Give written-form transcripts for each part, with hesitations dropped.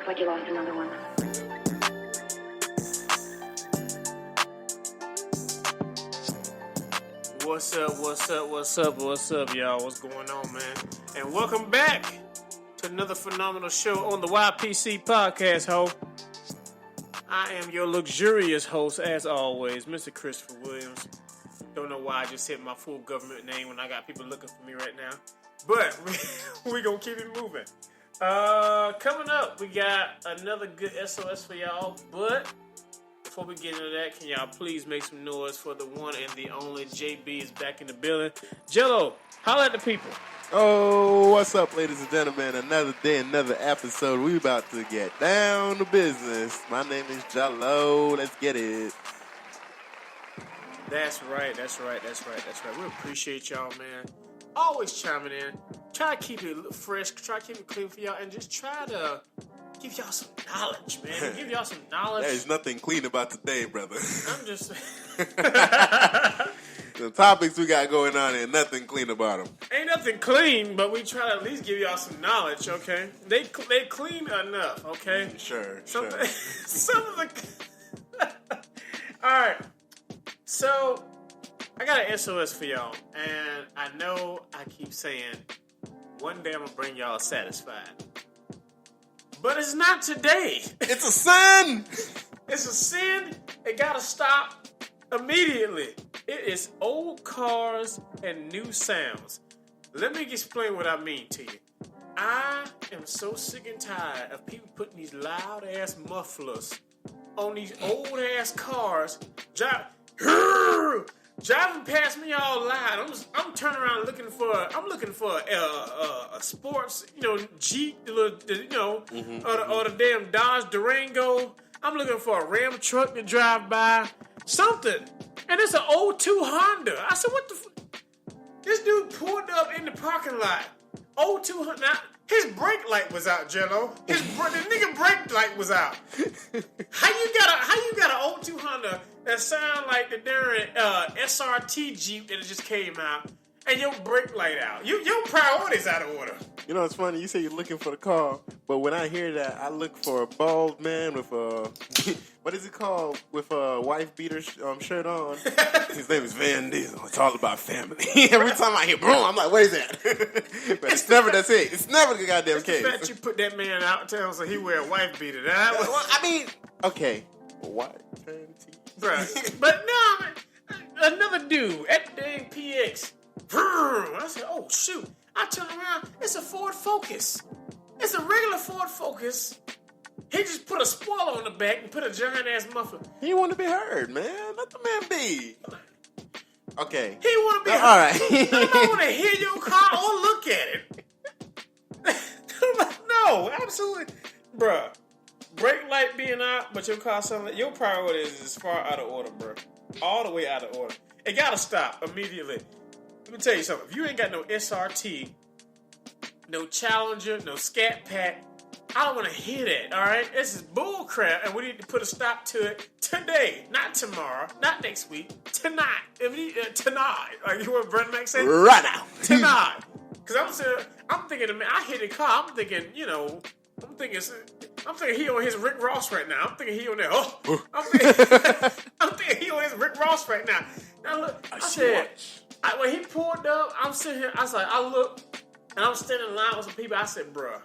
Looks like you lost another one. What's up, y'all? What's going on, man? And welcome back to another phenomenal show on the YPC Podcast, Hoe. I am your luxurious host, as always, Mr. Christopher Williams. Don't know why I just said my full government name when I got people looking for me right now. But we gonna keep it moving. Coming up, we got another good SOS for y'all. But before we get into that, can y'all please make some noise for the one and the only JB is back in the building. Jello, holla at the people. Oh, what's up, ladies and gentlemen? Another day, another episode. We about to get down to business. My name is Jello. Let's get it. That's right. We appreciate y'all, man. Always chiming in. Try to keep it fresh. Try to keep it clean for y'all. And just try to give y'all some knowledge, man. Give y'all some knowledge. There's nothing clean about today, brother. I'm just... The topics we got going on ain't nothing clean about them. Ain't nothing clean, but we try to at least give y'all some knowledge, okay? They clean enough, okay? Sure. Some of the... All right. So, I got an SOS for y'all. And I know I keep saying, one day I'm going to bring y'all satisfied. But it's not today. It's a sin! It's a sin. It got to stop immediately. It is old cars and new sounds. Let me explain what I mean to you. I am so sick and tired of people putting these loud ass mufflers on these old ass cars, driving past me all loud. I'm turning around looking for a sports, Jeep, or the damn Dodge Durango. I'm looking for a Ram truck to drive by, something. And it's an 02 Honda. I said, what the This dude pulled up in the parking lot. 02 Honda. Now, his brake light was out, Jello. The nigga brake light was out. How you got an 02 Honda that sound like the darn SRT Jeep that just came out, and your brake light out? Your priorities out of order. You know, it's funny. You say you're looking for the car, but when I hear that, I look for a bald man with a... What is it called? With a wife beater shirt on. His name is Van Diesel. It's all about family. Every time I hear boom, I'm like, what is that? But it's never, that's it. It's never the goddamn case. I bet you put that man out town so he wear a wife beater. Well, I mean, okay. White panties. Right. But no, another dude at the dang PX. I said, oh, shoot. I turn around. It's a Ford Focus. It's a regular Ford Focus. He just put a spoiler on the back and put a giant ass muffler. He want to be heard, man. Let the man be. Okay. He want to be heard. All right. I don't want to hear your car or look at it. No, absolutely. Bruh. Brake light being out, but your car sounding like... Your priority is far out of order, bruh. All the way out of order. It got to stop immediately. Let me tell you something. If you ain't got no SRT, no Challenger, no Scat Pack, I don't want to hear that, all right? This is bull crap, and we need to put a stop to it today. Not tomorrow, not next week, tonight. Tonight. Like what Brent Mac said? Right now. Tonight. Because I'm thinking, man, I hit the car, I'm thinking he on his Rick Ross right now. I'm thinking he on there. I'm thinking he on his Rick Ross right now. Now look, I said, when he pulled up, I'm sitting here, I looked, and I'm standing in line with some people. I said, bruh,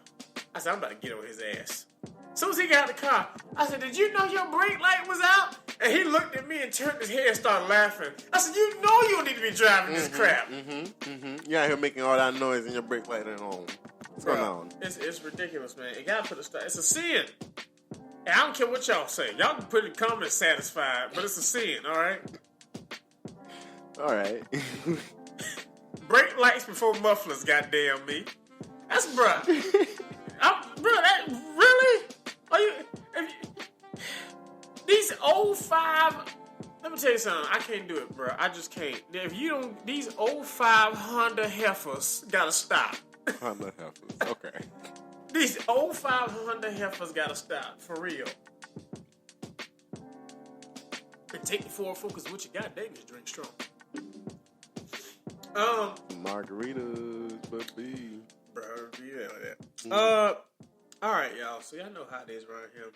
I'm about to get on his ass. As soon as he got out the car, I said, did you know your brake light was out? And he looked at me and turned his head and started laughing. I said, you know you don't need to be driving this crap. You out here making all that noise and your brake light ain't on. What's going on? It's ridiculous, man. You gotta put a stop. It's a sin. And I don't care what y'all say. Y'all can put in comments satisfied, but it's a sin, all right? All right. Brake lights before mufflers, goddamn me. That's bruh. That really? These old 5. Let me tell you something. I can't do it, bro. I just can't. If you don't, these old 5 Honda heifers gotta stop. Honda heifers. Okay. These old 5 Honda heifers gotta stop for real. And take the Ford Focus with you. God dang, just drink strong. Margaritas, but be. Bro, yeah, like that. All right, y'all. So y'all know how it is around here.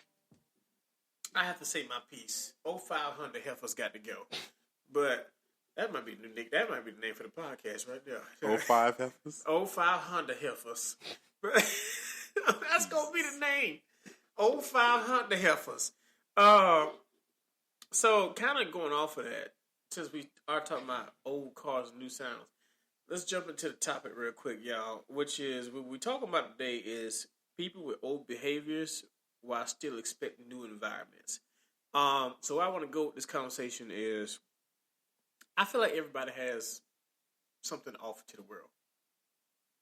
I have to say my piece. 0500 heifers got to go. But that might be the name. That might be the name for the podcast right there. 05 heifers? 0500 heifers. That's gonna be the name. 0500 heifers. So kind of going off of that, since we are talking about old cars and new sounds, let's jump into the topic real quick, y'all. Which is what we're talking about today is people with old behaviors while still expecting new environments. So where I want to go with this conversation is, I feel like everybody has something to offer to the world.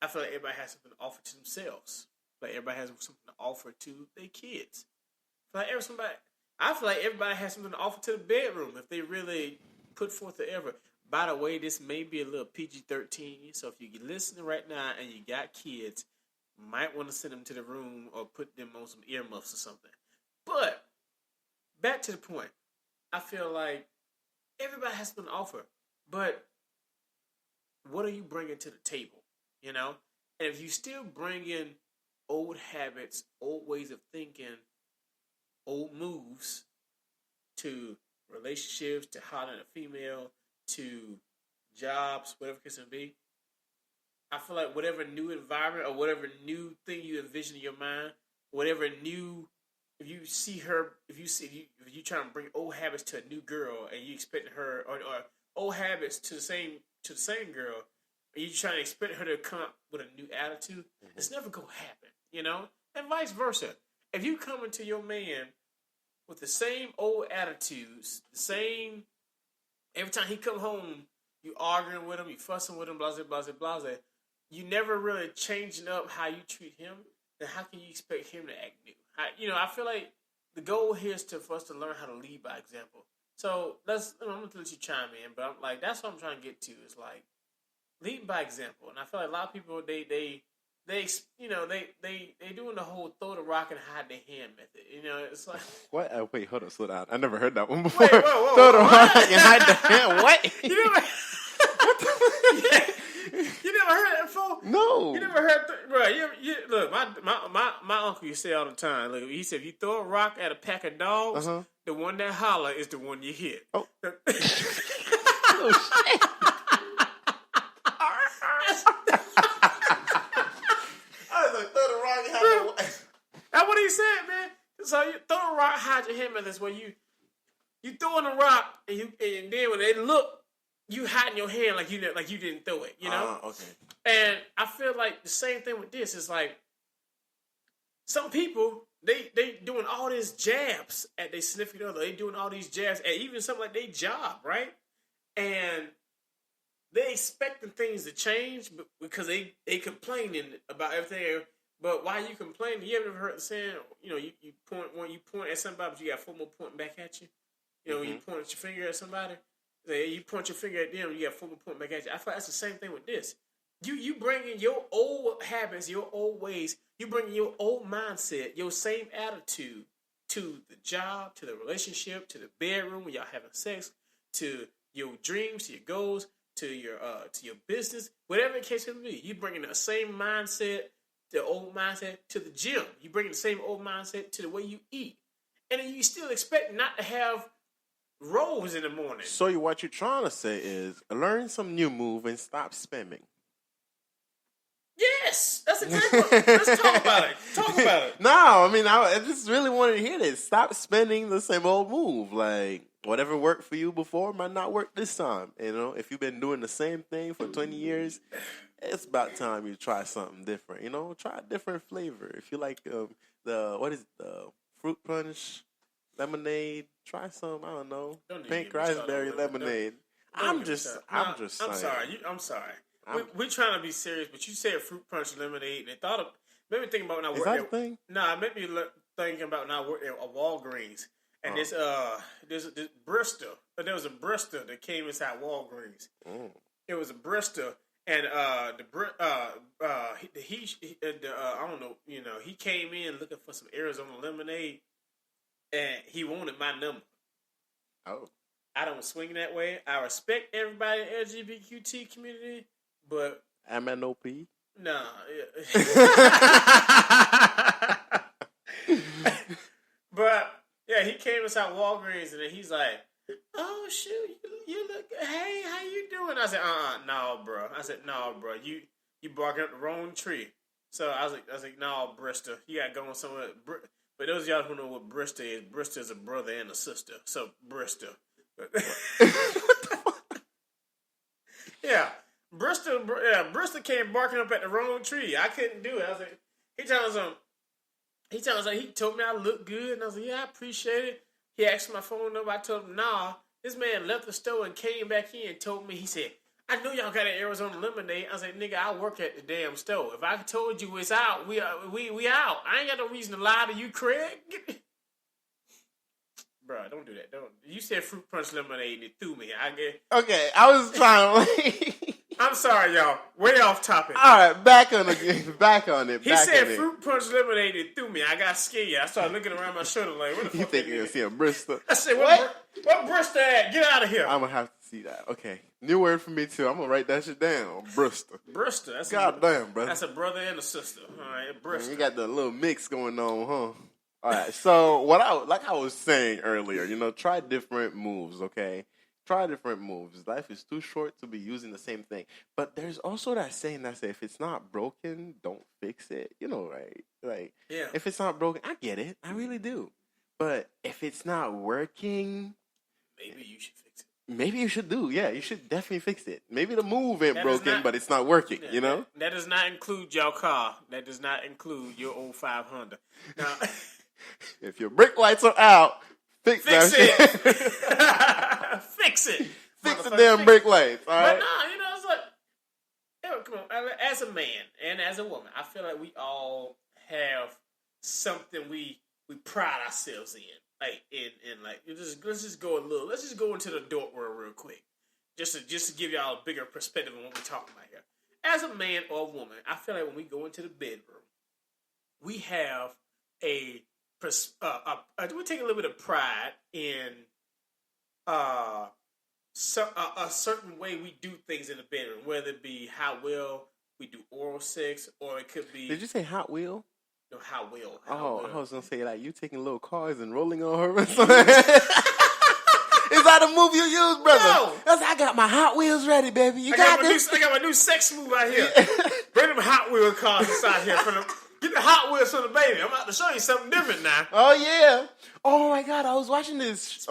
I feel like everybody has something to offer to themselves. Like everybody has something to offer to their kids. I feel like everybody has something to offer to the bedroom if they really put forth the effort. By the way, this may be a little PG-13, so if you're listening right now and you got kids, you might want to send them to the room or put them on some earmuffs or something. But back to the point, I feel like everybody has something to offer, but what are you bringing to the table? You know, and if you still bring in old habits, old ways of thinking, old moves to relationships, to hollering at a female, to jobs, whatever it can be, I feel like whatever new environment or whatever new thing you envision in your mind, whatever new, if you trying to bring old habits to a new girl and you expect her or old habits to the same girl, and you trying to expect her to come up with a new attitude, it's never gonna happen, you know, and vice versa. If you come into your man with the same old attitudes, the same, every time he come home, you arguing with him, you fussing with him, blah, blah, blah, blah, blah, you never really changing up how you treat him, then how can you expect him to act new? I feel like the goal here is for us to learn how to lead by example. So I'm going to let you chime in, but I'm like, that's what I'm trying to get to is like, lead by example. And I feel like a lot of people, they doing the whole throw the rock and hide their hand method. You know, it's like, What? Wait, hold on, slow down. I never heard that one before. Wait, whoa, throw the rock and hide the hand. What? You never, you never heard that before? No. You never heard, bro? Look, my uncle used to say all the time. Look, he said, if you throw a rock at a pack of dogs, the one that holler is the one you hit. Oh, oh shit. That's what he said, man. So you throw a rock, hide your hand, man. That's where you throwing a rock, and then when they look, you hiding your hand like you didn't throw it. You know? Okay. And I feel like the same thing with this. It's like some people they doing all these jabs at their significant other. They doing all these jabs at even something like their job, right? And they expecting things to change because they complaining about everything. But while you complaining, you ever heard the saying, you know, you point at somebody, but you got 4 more pointing back at you. You know, when you point your finger at somebody, you point your finger at them, you got 4 more pointing back at you. I feel like that's the same thing with this. You bring in your old habits, your old ways, you bring in your old mindset, your same attitude to the job, to the relationship, to the bedroom when y'all having sex, to your dreams, to your goals, to your business, whatever the case may be. You bring in the same mindset, the old mindset to the gym. You bring the same old mindset to the way you eat. And then you still expect not to have rolls in the morning. So what you're trying to say is learn some new move and stop spamming. Yes, that's exactly what. Let's talk about it. Talk about it. No, I mean, I just really wanted to hear this. Stop spending the same old move. Like, whatever worked for you before might not work this time. You know, if you've been doing the same thing for 20 years, it's about time you try something different. You know, try a different flavor. If you like the fruit punch lemonade, try some. I don't know, pink raspberry lemonade. I'm just saying. I'm sorry. We're trying to be serious, but you said fruit punch lemonade, and it made me think about when I worked there. Is that a thing? Nah, it made me thinking about when I worked at Walgreens, and this Bristol. There was a Bristol that came inside Walgreens. It was a Bristol, and I don't know, you know, he came in looking for some Arizona lemonade, and he wanted my number. Oh, I don't swing that way. I respect everybody in the LGBTQ community. But MNOP? Nah. Yeah, he came inside Walgreens and then he's like, "Oh shoot, you look. Hey, how you doing?" I said, "No, bro." I said, "No, bro. You barking up the wrong tree." So I was like, "No, Bristol, you got going somewhere." But those of y'all who know what Bristol is a brother and a sister. So Bristol. Yeah, Bristol came barking up at the wrong tree. I couldn't do it. I was like, he told me I looked good, and I was like, yeah, I appreciate it. He asked my phone number. I told him, nah. This man left the store and came back in and told me, he said, I know y'all got an Arizona lemonade. I was like, nigga, I work at the damn store. If I told you it's out, we out. I ain't got no reason to lie to you, Craig. Bro, don't do that. Don't. You said fruit punch lemonade and it threw me. Okay, I was trying to. I'm sorry, y'all. Way off topic. All right, back on it. He said fruit punch lemonade and threw me. I got scared. I started looking around my shoulder like, what the fuck? You think you're gonna see a Bristol? I said, what Bristol at? Get out of here. I'm gonna have to see that. Okay, new word for me too. I'm gonna write that shit down. Bristol. Bristol. That's goddamn, brother. That's a brother and a sister. All right, Bristol. You got the little mix going on, huh? All right. So like I was saying earlier, try different moves. Okay. Try different moves. Life is too short to be using the same thing. But there's also that saying that says, if it's not broken, don't fix it. Right? Like, yeah. If it's not broken, I get it. I really do. But if it's not working, maybe you should fix it. Maybe you should do. Yeah, you should definitely fix it. Maybe the move ain't broken, but it's not working, That does not include your car. That does not include your old 500. Now, if your brake lights are out, fix it. Fix it. Fix the damn brake lights. All right. But nah, it's like, come on. As a man and as a woman, I feel like we all have something we pride ourselves in. Like let's just go into the adult world real quick, just to give y'all a bigger perspective on what we're talking about here. As a man or a woman, I feel like when we go into the bedroom, we have we take a little bit of pride in a certain way we do things in the bedroom, whether it be how well we do oral sex, or it could be. Did you say Hot Wheel? No, how well. I was gonna say like you taking little cars and rolling on her or something. Is that a move you use, brother? No. I got my Hot Wheels ready, baby. I got my new sex move out here. Bring them Hot Wheel cars inside here for them. Get the Hot Wheels for the baby. I'm about to show you something different now. Oh yeah. Oh my God, I was watching this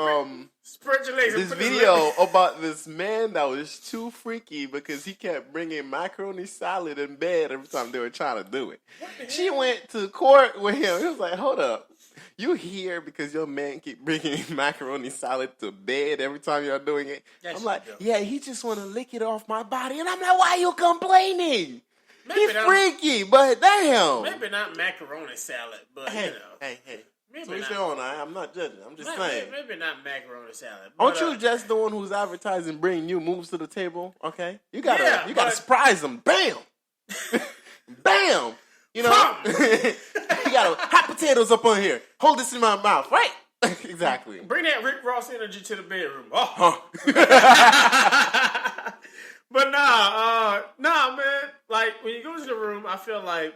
spread your legs. This video about this man that was too freaky because he kept bringing macaroni salad in bed every time they were trying to do it. She went to court with him. He was like, "Hold up, you here because your man keep bringing macaroni salad to bed every time y'all doing it?" I'm like, "Yeah, he just want to lick it off my body," and I'm like, "Why are you complaining?" He's freaky, but damn. Maybe not macaroni salad, but hey. So I'm not judging. I'm just saying. Maybe not macaroni salad. Aren't you just the one who's advertising bring new moves to the table? Okay, you gotta surprise them. Bam, bam. You gotta hot potatoes up on here. Hold this in my mouth, right? Exactly. Bring that Rick Ross energy to the bedroom. But nah, man. Like when you go into the room, I feel like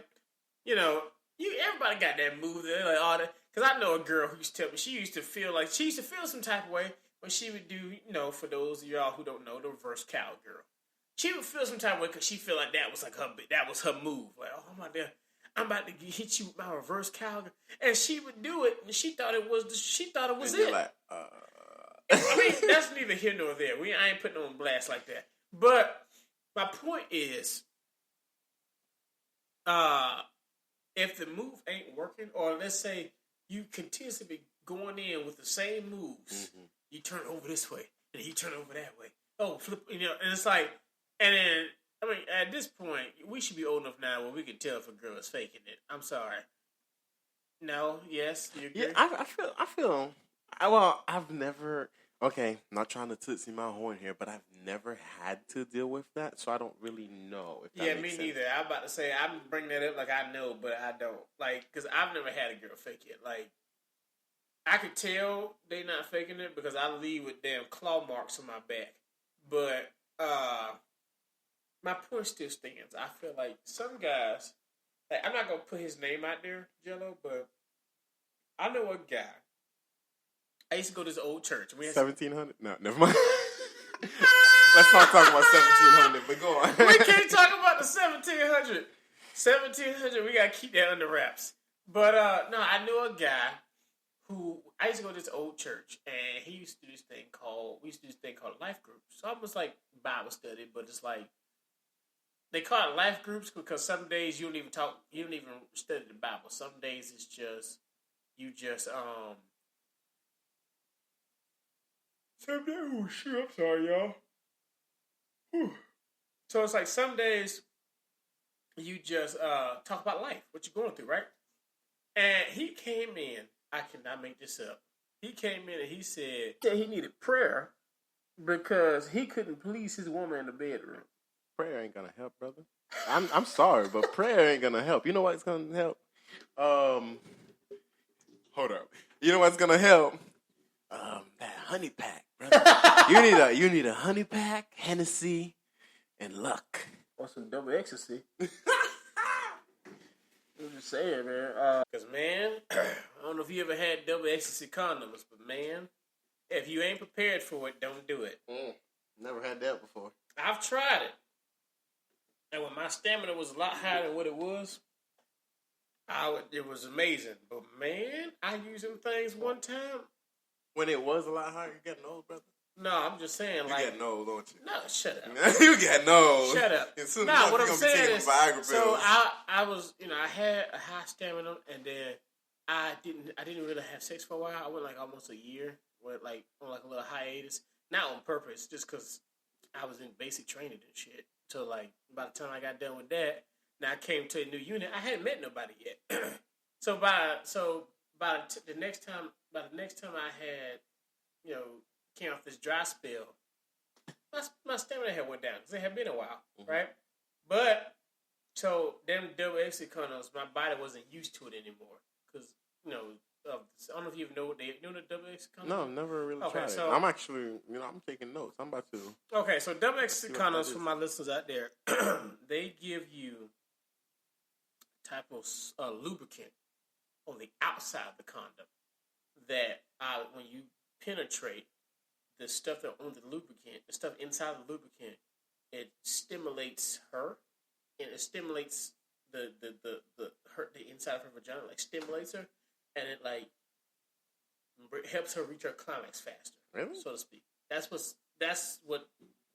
everybody got that move there, like all that. Because I know a girl who used to tell me she used to feel some type of way when she would do, for those of y'all who don't know, the reverse cowgirl. She would feel some type of way because she feel like that was her move. Like, oh my God, I'm about to hit you with my reverse cowgirl, and she would do it, and she thought it was it. Like, I mean, that's neither here nor there. I ain't putting on blast like that. But my point is, if the move ain't working, or let's say you continuously be going in with the same moves, you turn over this way, and you turn over that way. Oh, flip, and it's like, and then, I mean, at this point, we should be old enough now where we can tell if a girl is faking it. I'm sorry. No, yes, you agree? Yeah, I feel, well, I've never, okay, not trying to tootsie my horn here, but I've never had to deal with that, so I don't really know if that makes sense. Me neither. I'm about to say, I'm bringing that up like I know, but I don't. Like, because I've never had a girl fake it. Like, I could tell they not faking it because I leave with damn claw marks on my back. But, my point still stands. I feel like some guys, like, I'm not going to put his name out there, Jello, but I know a guy I used to go to this old church. We had 1700? No, never mind. Let's not talk about 1700, but go on. We can't talk about the 1700. 1700, we got to keep that under wraps. But, no, I knew a guy who, I used to go to this old church, and he used to do this thing called, life groups. So almost like Bible study, but it's like, they call it life groups because some days you don't even study the Bible. Some days it's just, oh shit, I'm sorry, y'all. Whew. So it's like some days you just talk about life, what you're going through, right? And he came in, I cannot make this up. He came in and he said that he needed prayer because he couldn't please his woman in the bedroom. Prayer ain't gonna help, brother. I'm sorry, but prayer ain't gonna help. You know what's gonna help? Hold up. You know what's gonna help? That honey pack, brother. you need a honey pack, Hennessy, and luck. Or some double ecstasy. I'm just saying, man. Because, man, I don't know if you ever had double ecstasy condoms, but, man, if you ain't prepared for it, don't do it. Never had that before. I've tried it. And when my stamina was a lot higher than what it was, it was amazing. But, man, I used them things one time. When it was a lot higher, you getting old, brother? No, I'm just saying, you getting old, don't you? No, shut up. You getting old. Shut up. No, what I'm saying is, so I was, I had a high stamina, and then I didn't really have sex for a while. I went like almost a year, on like a little hiatus, not on purpose, just because I was in basic training and shit. So like by the time I got done with that, now I came to a new unit. I hadn't met nobody yet. So by the next time I had, came off this dry spell, my stamina had went down because it had been a while, right? But so them double exit condoms, my body wasn't used to it anymore because I don't know if you know the double exit condoms. No, never really tried it. I'm actually, I'm taking notes. I'm about to. Okay, so double exit condoms for my listeners out there, they give you a type of lubricant on the outside of the condom that when you penetrate the stuff that on the lubricant, the stuff inside the lubricant, it stimulates her, and it stimulates the inside of her vagina, like stimulates her, and it like helps her reach her climax faster, really, so to speak. That's what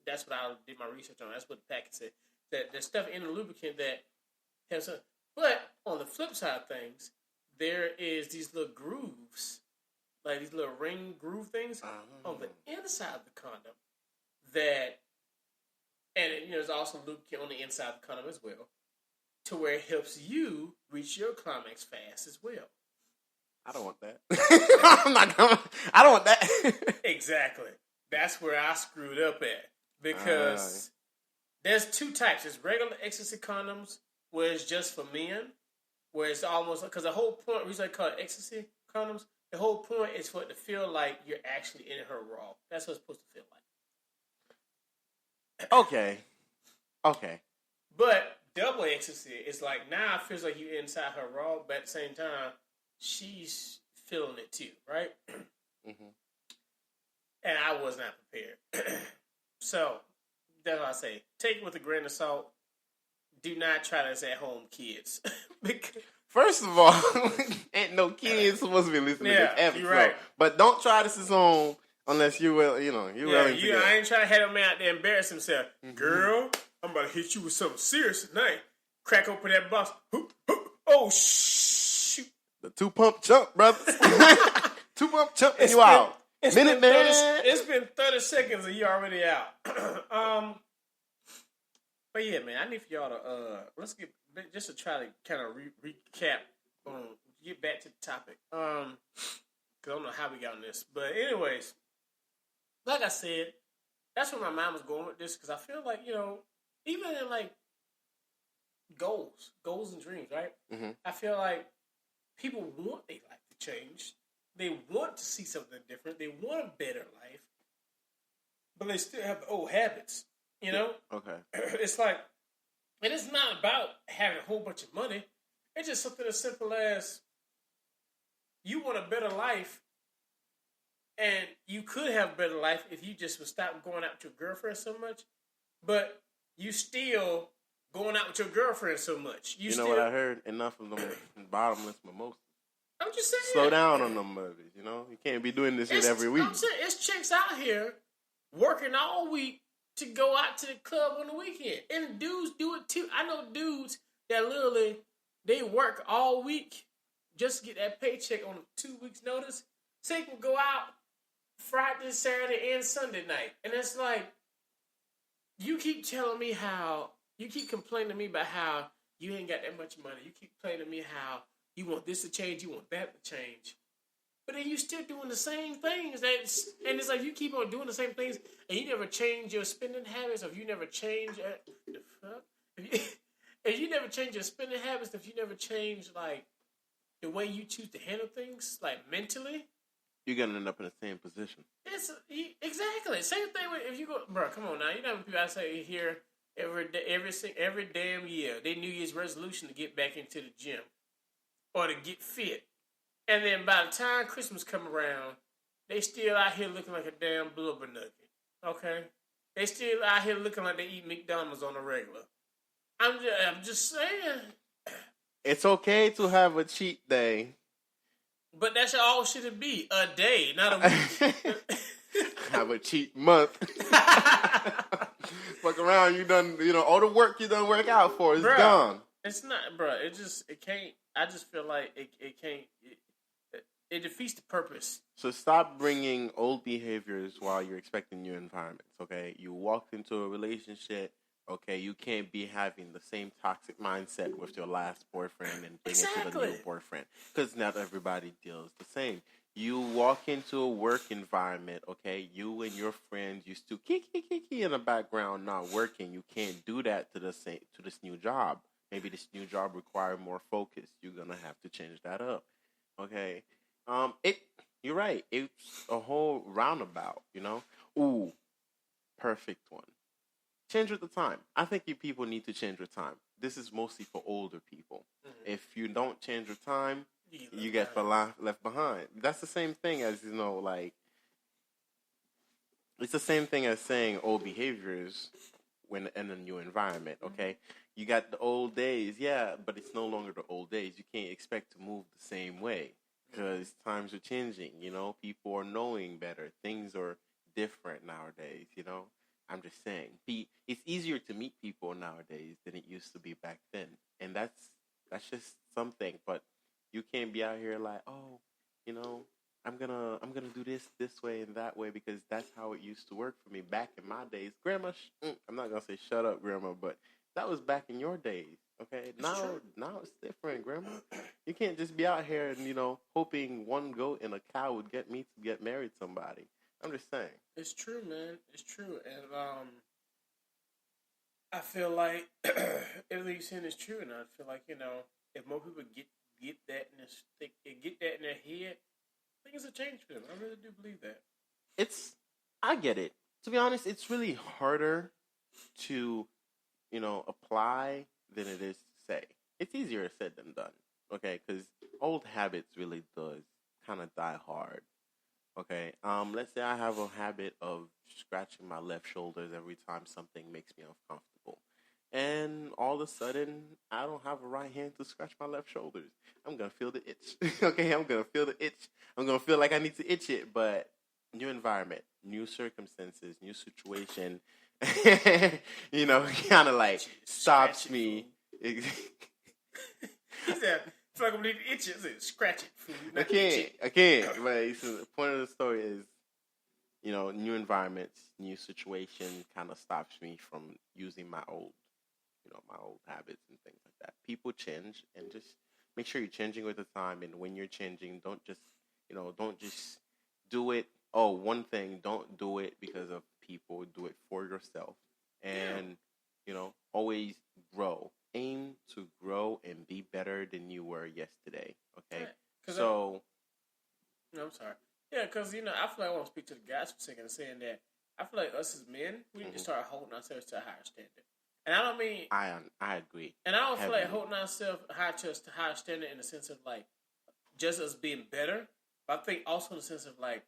I did my research on. That's what the packet said. That there's stuff in the lubricant that helps her. But on the flip side of things, there is these little grooves. Like these little ring groove things on the inside of the condom there's also lubricant on the inside of the condom as well, to where it helps you reach your climax fast as well. I don't want that. I don't want that. Exactly. That's where I screwed up at because there's two types. There's regular ecstasy condoms where it's just for men, where it's almost because the whole point reason I call it ecstasy condoms. The whole point is for it to feel like you're actually in her raw. That's what it's supposed to feel like. Okay. But double ecstasy is like now it feels like you're inside her raw, but at the same time, she's feeling it too, right? Mm-hmm. And I was not prepared. So that's what I say. Take it with a grain of salt. Do not try this at home, kids. First of all, ain't no kids supposed to be listening to this episode. You're right. But don't try this at home unless you're willing to I ain't trying to have him out there embarrass himself. Mm-hmm. Girl, I'm about to hit you with something serious tonight. Crack open that box. Oh, shoot. The 2-pump chump, brother. 2-pump chump and you out. It's been 30 seconds and you're already out. But yeah, man, I need for y'all to let's get just to try to kind of recap on get back to the topic. Because I don't know how we got on this, but anyways, like I said, that's where my mind was going with this because I feel like even in like goals and dreams, right? Mm-hmm. I feel like people want their life to change. They want to see something different. They want a better life, but they still have the old habits. Okay. It's like, and it's not about having a whole bunch of money. It's just something as simple as you want a better life, And you could have a better life if you just would stop going out with your girlfriend so much. But you still going out with your girlfriend so much. You know what I heard? Enough of them bottomless mimosas. I'm just saying. Slow down on them movies, you know? You can't be doing this shit every week. I'm saying, it's chicks out here working all week to go out to the club on the weekend. And dudes do it too. I know dudes that literally, they work all week just to get that paycheck on 2 weeks' notice. So they can go out Friday, Saturday, and Sunday night. And it's like, you keep telling me how, you keep complaining to me about how you ain't got that much money. You keep complaining to me how you want this to change, you want that to change. But then you still doing the same things. And it's like you keep on doing the same things and you never change your spending habits, or if you never change the fuck? If you never change your spending habits, if you never change like the way you choose to handle things, like mentally, you're gonna end up in the same position. Exactly. Same thing with if you go, bro. Come on now. You know when people I say here every damn year, they New Year's resolution to get back into the gym or to get fit, and then by the time Christmas come around, they still out here looking like a damn blubber nugget. Okay, they still out here looking like they eat McDonald's on the regular. I'm just saying. It's okay to have a cheat day. But that's all should it be. A day, not a week. Have a cheat month. Fuck around, you done, all the work you done work out for is gone. It's not, bro. It can't. I just feel like it can't. It defeats the purpose. So stop bringing old behaviors while you're expecting new environments, okay? You walked into a relationship, okay? You can't be having the same toxic mindset with your last boyfriend and bring it to the new boyfriend, because not everybody deals the same. You walk into a work environment, okay? You and your friends used to kiki in the background, not working. You can't do that to this new job. Maybe this new job requires more focus. You're gonna have to change that up, okay? You're right. It's a whole roundabout, Ooh, perfect one. Change with the time. I think you people need to change with time. This is mostly for older people. Mm-hmm. If you don't change with time, you get left behind. That's the same thing as, it's the same thing as saying old behaviors when in a new environment, okay? You got the old days, yeah, but it's no longer the old days. You can't expect to move the same way because times are changing, People are knowing better. Things are different nowadays, I'm just saying. It's easier to meet people nowadays than it used to be back then. And that's just something. But you can't be out here like, oh, I'm gonna do this way and that way because that's how it used to work for me back in my days. Grandma, I'm not gonna say shut up, Grandma, but that was back in your days. Okay, now it's different, Grandma. You can't just be out here and hoping one goat and a cow would get me to get married somebody. I'm just saying. It's true, man. It's true, and I feel like everything you're saying is true, and I feel like if more people get that in their head, things will change for them. I really do believe that. I get it. To be honest, it's really harder to apply than it is to say. It's easier said than done. Okay, because old habits really does kind of die hard. Okay, let's say I have a habit of scratching my left shoulders every time something makes me uncomfortable. And all of a sudden, I don't have a right hand to scratch my left shoulders. I'm going to feel the itch. Okay, I'm going to feel the itch. I'm going to feel like I need to itch it. But new environment, new circumstances, new situation, kind of like stops me. He said, it's like I'm going to itch it. Scratch it. Food, I can't. But the point of the story is, new environments, new situation kind of stops me from using my old habits and things like that. People change, and just make sure you're changing with the time. And when you're changing, don't just do it. Oh, one thing, don't do it because of people. Do it for yourself. And, always grow. Aim to grow and be better than you were yesterday. Okay? I'm sorry. Yeah, because, I feel like I want to speak to the guys for a second, saying that I feel like us as men, we need to start holding ourselves to a higher standard. And I don't mean... I agree. And I don't feel like holding ourselves to a higher standard in the sense of, like, just us being better. But I think also in the sense of, like,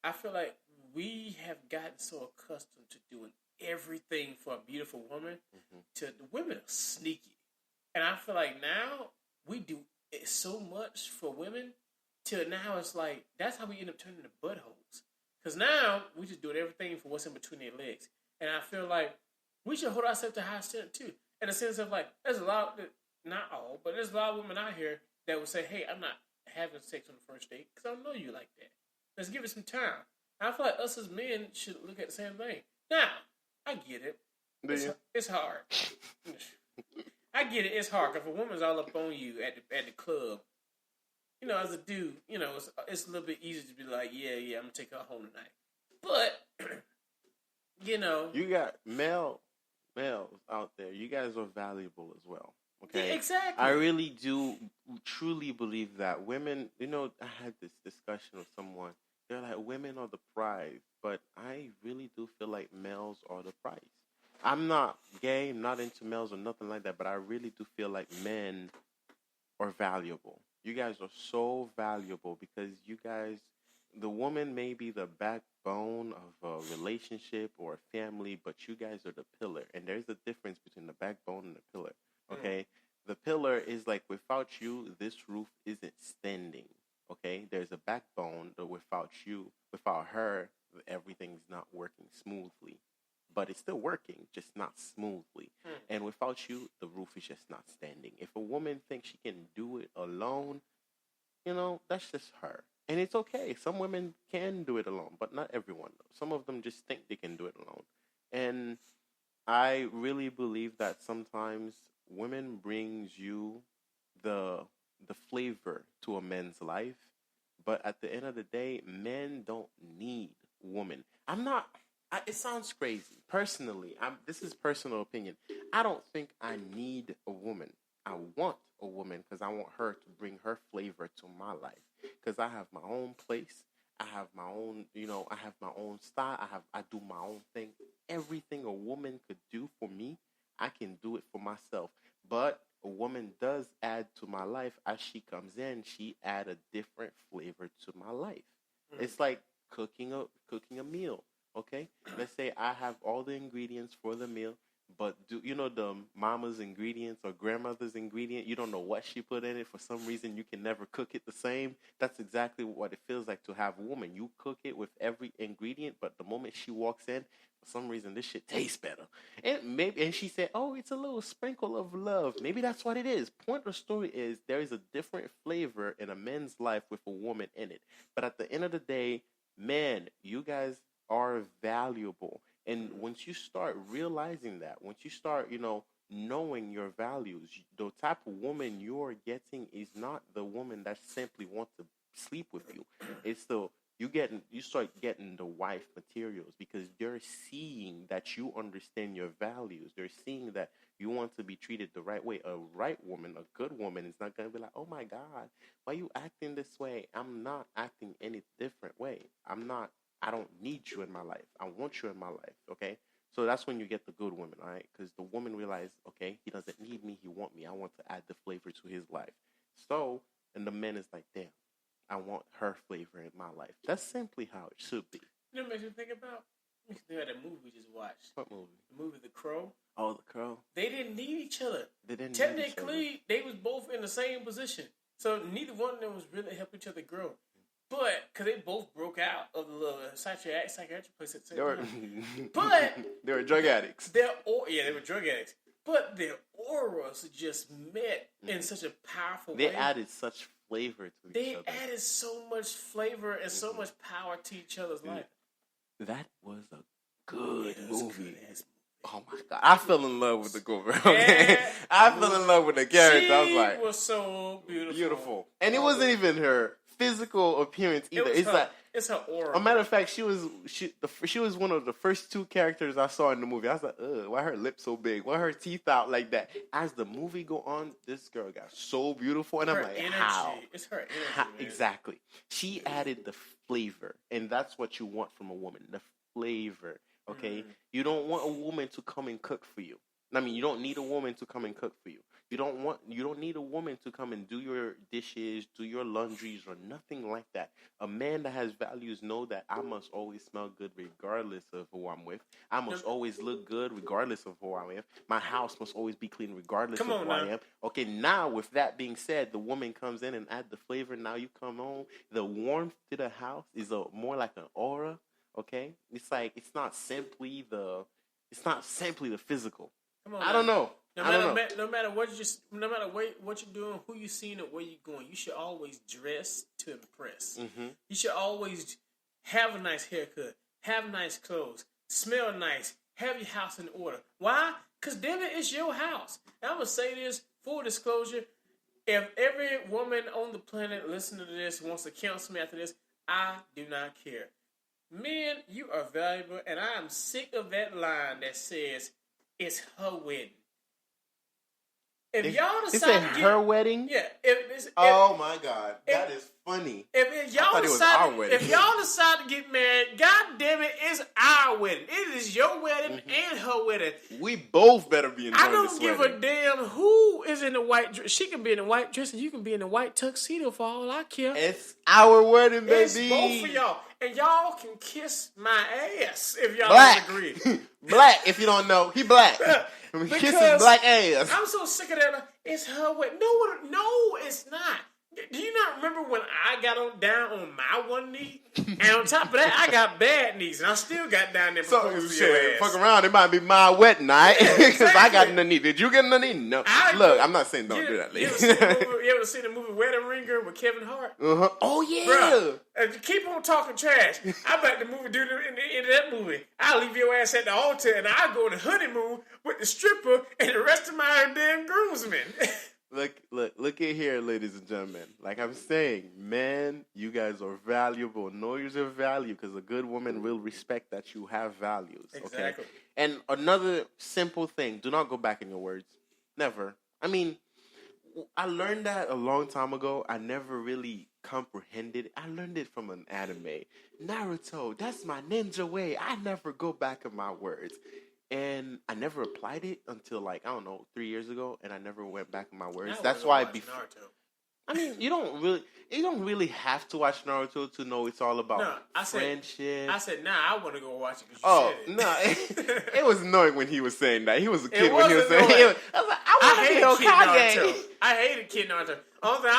I feel like we have gotten so accustomed to doing everything for a beautiful woman to the women are sneaky. And I feel like now we do it so much for women till now it's like that's how we end up turning to buttholes. Because now we just doing everything for what's in between their legs. And I feel like we should hold ourselves to high standard too. In the sense of like, there's a lot, not all, but there's a lot of women out here that would say, hey, I'm not having sex on the first date because I don't know you like that. Let's give it some time. I feel like us as men should look at the same thing. Now, I get it. It's hard. I get it. It's hard because if a woman's all up on you at the club, you know, as a dude, you know, it's a little bit easier to be like, yeah, I'm gonna take her home tonight. But you know, you got males out there. You guys are valuable as well. Okay, yeah, exactly. I really do truly believe that women. You know, I had this discussion with someone. They're like, women are the prize, but I really do feel like males are the prize. I'm not gay, not into males or nothing like that, but I really do feel like men are valuable. You guys are so valuable because you guys, the woman may be the backbone of a relationship or a family, but you guys are the pillar. And there's a difference between the backbone and the pillar, okay? The pillar is like, without you, this roof isn't standing. Okay, there's a backbone, but without you, without her, everything's not working smoothly. But it's still working, just not smoothly. And without you, the roof is just not standing. If a woman thinks she can do it alone, you know, that's just her. And it's okay. Some women can do it alone, but not everyone. Some of them just think they can do it alone. And I really believe that sometimes women brings you the flavor to a man's life, but at the end of the day, men don't need women. It sounds crazy. Personally, this is personal opinion. I don't think I need a woman. I want a woman because I want her to bring her flavor to my life. Because I have my own place. I have my own, I have my own style. I do my own thing. Everything a woman could do for me, I can do it for myself. But a woman does add to my life. As she comes in, she add a different flavor to my life. It's like cooking a meal. Okay, let's say I have all the ingredients for the meal, but do you know the mama's ingredients or grandmother's ingredient? You don't know what she put in it. For some reason, you can never cook it the same. That's exactly what it feels like to have a woman. You cook it with every ingredient, but the moment she walks in, for some reason, this shit tastes better. And she said, oh, it's a little sprinkle of love. Maybe that's what it is. Point of the story is there is a different flavor in a man's life with a woman in it. But at the end of the day, man, you guys are valuable. And once you start realizing that, once you start, knowing your values, the type of woman you're getting is not the woman that simply wants to sleep with you. It's you start getting the wife materials because they're seeing that you understand your values. They're seeing that you want to be treated the right way. A right woman, a good woman is not going to be like, oh my God, why are you acting this way? I'm not acting any different way. I don't need you in my life. I want you in my life, okay? So that's when you get the good woman, all right? Because the woman realizes, okay, he doesn't need me, he wants me. I want to add the flavor to his life. So, and the man is like, damn, I want her flavor in my life. That's simply how it should be. You know what makes me think about? Makes me think about that movie we just watched. What movie? The movie The Crow. Oh, The Crow. They didn't need each other. Technically, need each other. They was both in the same position. So neither one of them was really helping each other grow. But, because they both broke out of the little psychiatric place at the same time. But they were drug addicts. They were drug addicts. But their auras just met in such a powerful way. They added such flavor to each other. They added so much flavor and so much power to each other's life. That was a good movie. Oh my God. I fell in love with the girl. Okay? Yeah. I fell in love with the character. I was like, she was so beautiful. And it wasn't even her physical appearance either. It's her aura. A matter of fact, she was one of the first two characters I saw in the movie. I was like, ugh, why her lips so big? Why her teeth out like that? As the movie go on, this girl got so beautiful, and I'm like, energy. How? It's her energy. Exactly. She added the flavor, and that's what you want from a woman, the flavor. Okay, you don't want a woman to come and cook for you. I mean, you don't need a woman to come and cook for you. You don't need a woman to come and do your dishes, do your laundries, or nothing like that. A man that has values know that I must always smell good regardless of who I'm with. I must always look good regardless of who I'm with. My house must always be clean regardless of who I am. Okay, now with that being said, the woman comes in and add the flavor. Now you come home, the warmth to the house is more like an aura. Okay, it's like it's not simply the physical. I don't know. No matter what you're doing, who you seeing, and where you going, you should always dress to impress. Mm-hmm. You should always have a nice haircut, have nice clothes, smell nice, have your house in order. Why? Because damn it, it's your house. And I'm gonna say this, full disclosure: if every woman on the planet listening to this wants to counsel me after this, I do not care. Men, you are valuable, and I am sick of that line that says it's her wedding. If y'all decide to get her wedding, yeah. Oh my God, that is funny. If y'all decide to get married, God damn it, it's our wedding. It is your wedding and her wedding. We both better be enjoying this I don't give a damn who is in the white dress. She can be in the white dress, and you can be in the white tuxedo for all I care. It's our wedding, baby. It's both of y'all, and y'all can kiss my ass if y'all Black. don't agree. Black, if you don't know, he black. Kiss his black ass. I'm so sick of that. It's her wedding. No, it's not. Do you not remember when I got down on my one knee? And on top of that, I got bad knees, and I still got down there. So shit, fuck around. It might be my wedding night because I got in the knee. Did you get in the knee? No. Look, I'm not saying don't do that, ladies. You ever seen the movie Wedding Ringer with Kevin Hart? Oh yeah. Bruh, keep on talking trash. I bet the movie do in the end of that movie. I'll leave your ass at the altar, and I'll go on the honeymoon with the stripper and the rest of my damn groomsmen. Look at here, ladies and gentlemen. Like I'm saying, man, you guys are valuable. Know your value because a good woman will respect that you have values. Okay? Exactly. And another simple thing, do not go back in your words. Never. I mean, I learned that a long time ago. I never really comprehended. I learned it from an anime. Naruto, that's my ninja way. I never go back in my words. And I never applied it until 3 years ago, and I never went back in my words. That's why Naruto. I mean, you don't really have to watch Naruto to know it's all about friendship. I said, I want to go watch it because you said it. It was annoying when he was saying that. He was a kid when he was saying it. I was like, I want to be Hokage. I hated Kid Naruto. Only thing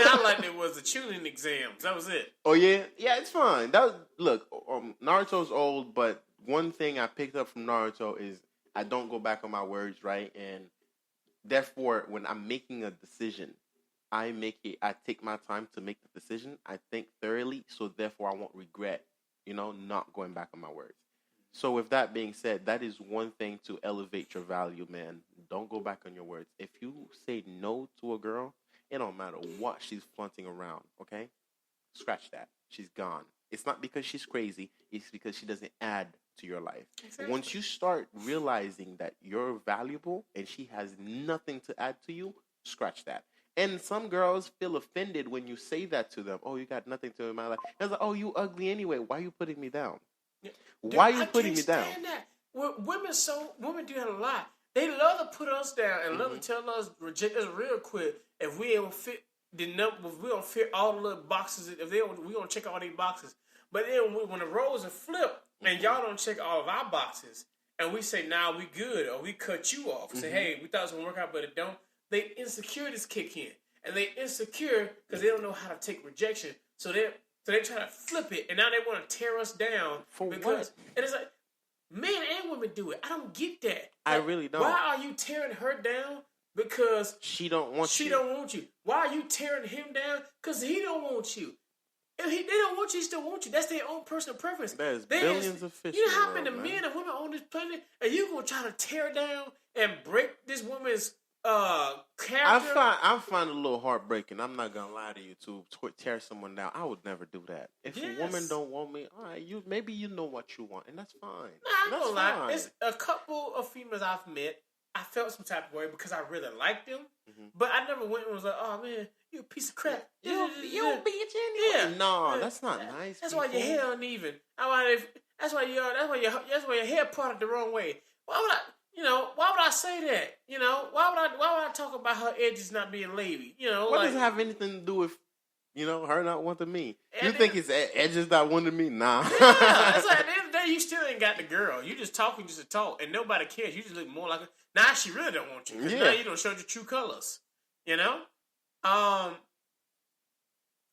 I liked was the tuning exams. That was it. Oh yeah, yeah, it's fine. Naruto's old, but one thing I picked up from Naruto is I don't go back on my words, right? And therefore, when I'm making a decision, I take my time to make the decision. I think thoroughly, so therefore I won't regret, not going back on my words. So with that being said, that is one thing to elevate your value, man. Don't go back on your words. If you say no to a girl, it don't matter what she's flaunting around, okay? Scratch that. She's gone. It's not because she's crazy. It's because she doesn't add to your life. Exactly. Once you start realizing that you're valuable and she has nothing to add to you, scratch that. And some girls feel offended when you say that to them. Oh, you got nothing to in my life. It's like, oh, you ugly anyway. Why are you putting me down? Yeah. Why are you putting me down? That. Women do that a lot. They love to put us down and love to tell us, reject us real quick if we don't fit the number. If we don't fit all the little boxes. We don't check all these boxes. But then when the roles are flipped and y'all don't check all of our boxes, and we say, nah, we good, or we cut you off. Say, hey, we thought it was going to work out, but it don't. They insecurities kick in. And they insecure because they don't know how to take rejection. So they try to flip it, and now they want to tear us down. For what? And it's like, men and women do it. I don't get that. I really don't. Why are you tearing her down? Because she don't want you. She don't want you. Why are you tearing him down? Because he don't want you. If they don't want you, he still want you. That's their own personal preference. There's billions of fish. You know how many men and women on this planet, and you gonna try to tear down and break this woman's character? I find it a little heartbreaking. I'm not gonna lie to you. To tear someone down, I would never do that. If a woman don't want me, all right, maybe you know what you want, and that's fine. Nah, I'm gonna lie. It's a couple of females I've met. I felt some type of way because I really liked them, but I never went and was like, "Oh man, you a piece of crap. You a bitch anyway." Yeah, no, that's not nice. That's why your hair uneven. That's why your hair parted the wrong way. Why would I? Why would I say that? Why would I talk about her edges not being wavy? What does it have anything to do with, her not wanting me? You then, think it's edges not wanting me? Nah. Yeah, it's like at the end of the day, you still ain't got the girl. You just talking just to talk, and nobody cares. You just look more like now she really don't want you because now you don't show your true colors.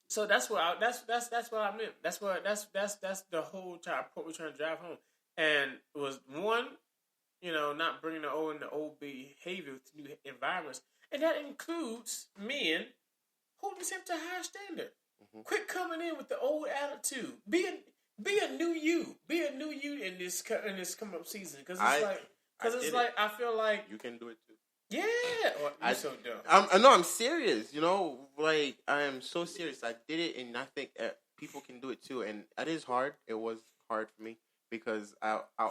So that's what that's what I meant. That's the whole point we're trying to drive home, and it was one. Not bringing the old behavior to new environments. And that includes men holding themselves to a higher standard. Mm-hmm. Quit coming in with the old attitude. Be a new you. Be a new you in this coming up season. Because I feel like you can do it too. Yeah. You're so dumb. I'm serious. I am so serious. I did it, and I think people can do it too. And it is hard. It was hard for me. Because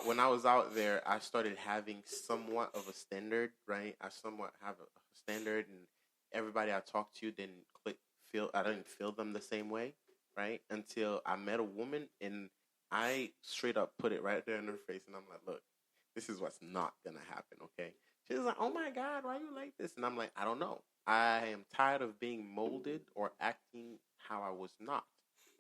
when I was out there, I started having somewhat of a standard, right? I somewhat have a standard, and everybody I talked to I didn't feel them the same way, right? Until I met a woman, and I straight up put it right there in her face, and I'm like, look, this is what's not going to happen, okay? She was like, oh my God, why you like this? And I'm like, I don't know. I am tired of being molded or acting how I was not.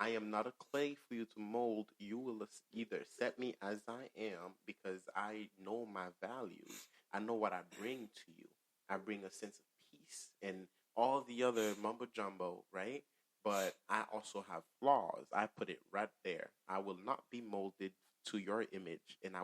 I am not a clay for you to mold. You will either accept me as I am because I know my values. I know what I bring to you. I bring a sense of peace and all the other mumbo jumbo, right? But I also have flaws. I put it right there. I will not be molded to your image, and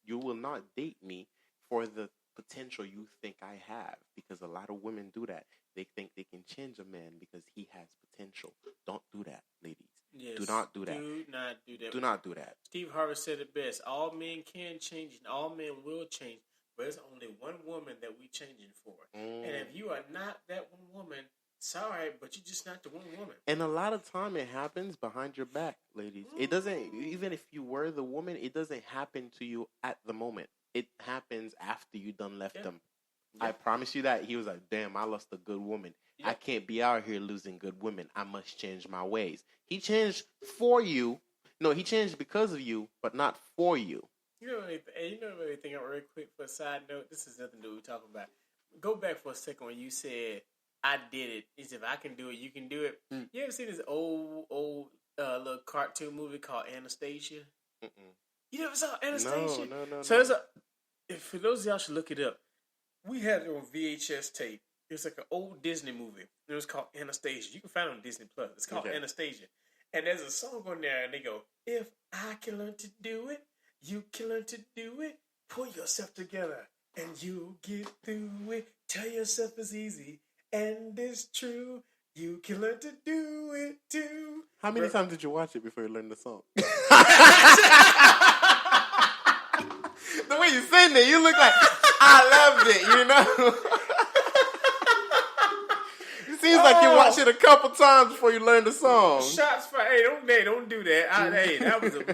you will not date me for the potential you think I have, because a lot of women do that. They think they can change a man because he has potential. Don't do that, ladies. Yes, do not do that. Do not do that. Do not do that. Steve Harvey said it best. All men can change and all men will change. But there's only one woman that we changing for. And if you are not that one woman, sorry, but you're just not the one woman. And a lot of time it happens behind your back, ladies. It doesn't, even if you were the woman, it doesn't happen to you at the moment. It happens after you done left them. I promise you that. He was like, damn, I lost a good woman. I can't be out here losing good women. I must change my ways. He changed for you. No, he changed because of you, but not for you. You know anything real quick for a side note? This is nothing that we're talking about. Go back for a second when you said, I did it. Is if I can do it, you can do it. You ever seen this old little cartoon movie called Anastasia? Mm-mm. You never saw Anastasia? No. So for those of y'all should look it up. We had it on VHS tape. It was like an old Disney movie. It was called Anastasia. You can find it on Disney Plus. It's called Anastasia. And there's a song on there, and they go, if I can learn to do it, you can learn to do it. Pull yourself together, and you'll get through it. Tell yourself it's easy, and it's true. You can learn to do it, too. How many times did you watch it before you learned the song? The way you sing it, you look like, I loved it, It seems like you watched it a couple times before you learned the song. Shots fired. Hey, don't do that.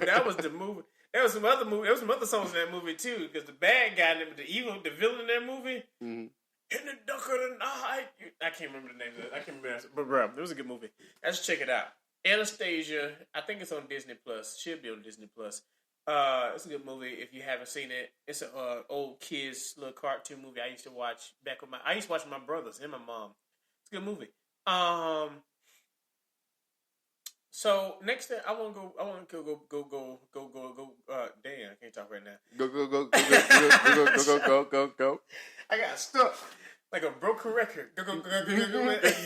That was the movie. There was some other movie. There was some other songs in that movie too. Because the bad guy, the villain in that movie, in the dark of the night. I can't remember the name of it. I can't remember, but bro, it was a good movie. Let's check it out. Anastasia. I think it's on Disney Plus. Should be on Disney Plus. It's a good movie if you haven't seen it. It's an old kids little cartoon movie I used to watch back with I used to watch with my brothers and my mom. It's a good movie. So next thing I want to go. Damn, I can't talk right now. Go. I got stuck like a broken record. Go.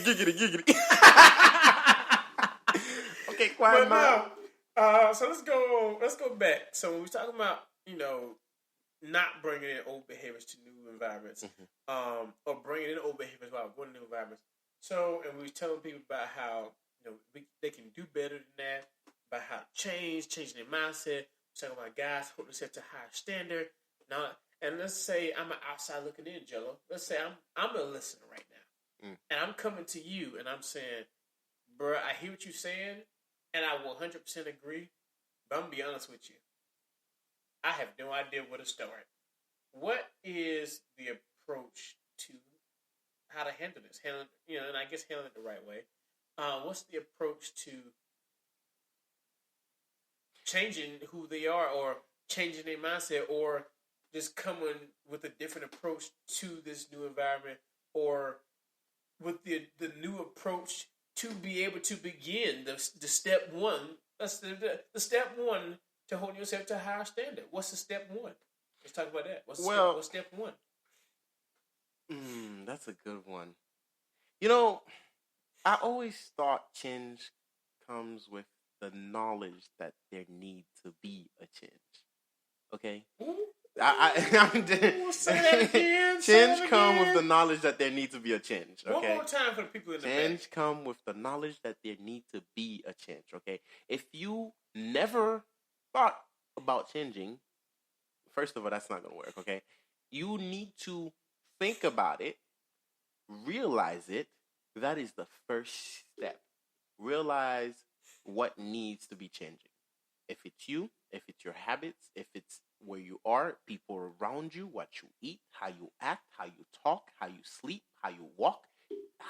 Giggity. Okay, quiet mouth. So let's go back. So when we're talking about, not bringing in old behaviors to new environments, or bringing in old behaviors while going to new environments. So, and we were telling people about how, they can do better than that, about how to changing their mindset. We're talking about guys holding themselves to a higher standard. Now, and let's say I'm an outside looking in, Jello. Let's say I'm a listener right now, and I'm coming to you, and I'm saying, bruh, I hear what you're saying, and I 100% agree, but I'm going to be honest with you. I have no idea where to start. What is the approach to how to handle this? And I guess handle it the right way. What's the approach to changing who they are or changing their mindset or just coming with a different approach to this new environment, or with the new approach to be able to begin the step one. That's the step one to hold yourself to a higher standard. What's the step one? Let's talk about that. What's step one? That's a good one. You know, I always thought change comes with the knowledge that there needs to be a change. Okay? Say that again. Change come with the knowledge that there needs to be a change. Okay? One more time for the people in the back. Change come with the knowledge that there needs to be a change. Okay? If you never thought about changing, first of all, that's not going to work. Okay? You need to think about it, realize it. That is the first step. Realize what needs to be changing. If it's you, if it's your habits, if it's where you are, people around you, what you eat, how you act, how you talk, how you sleep, how you walk,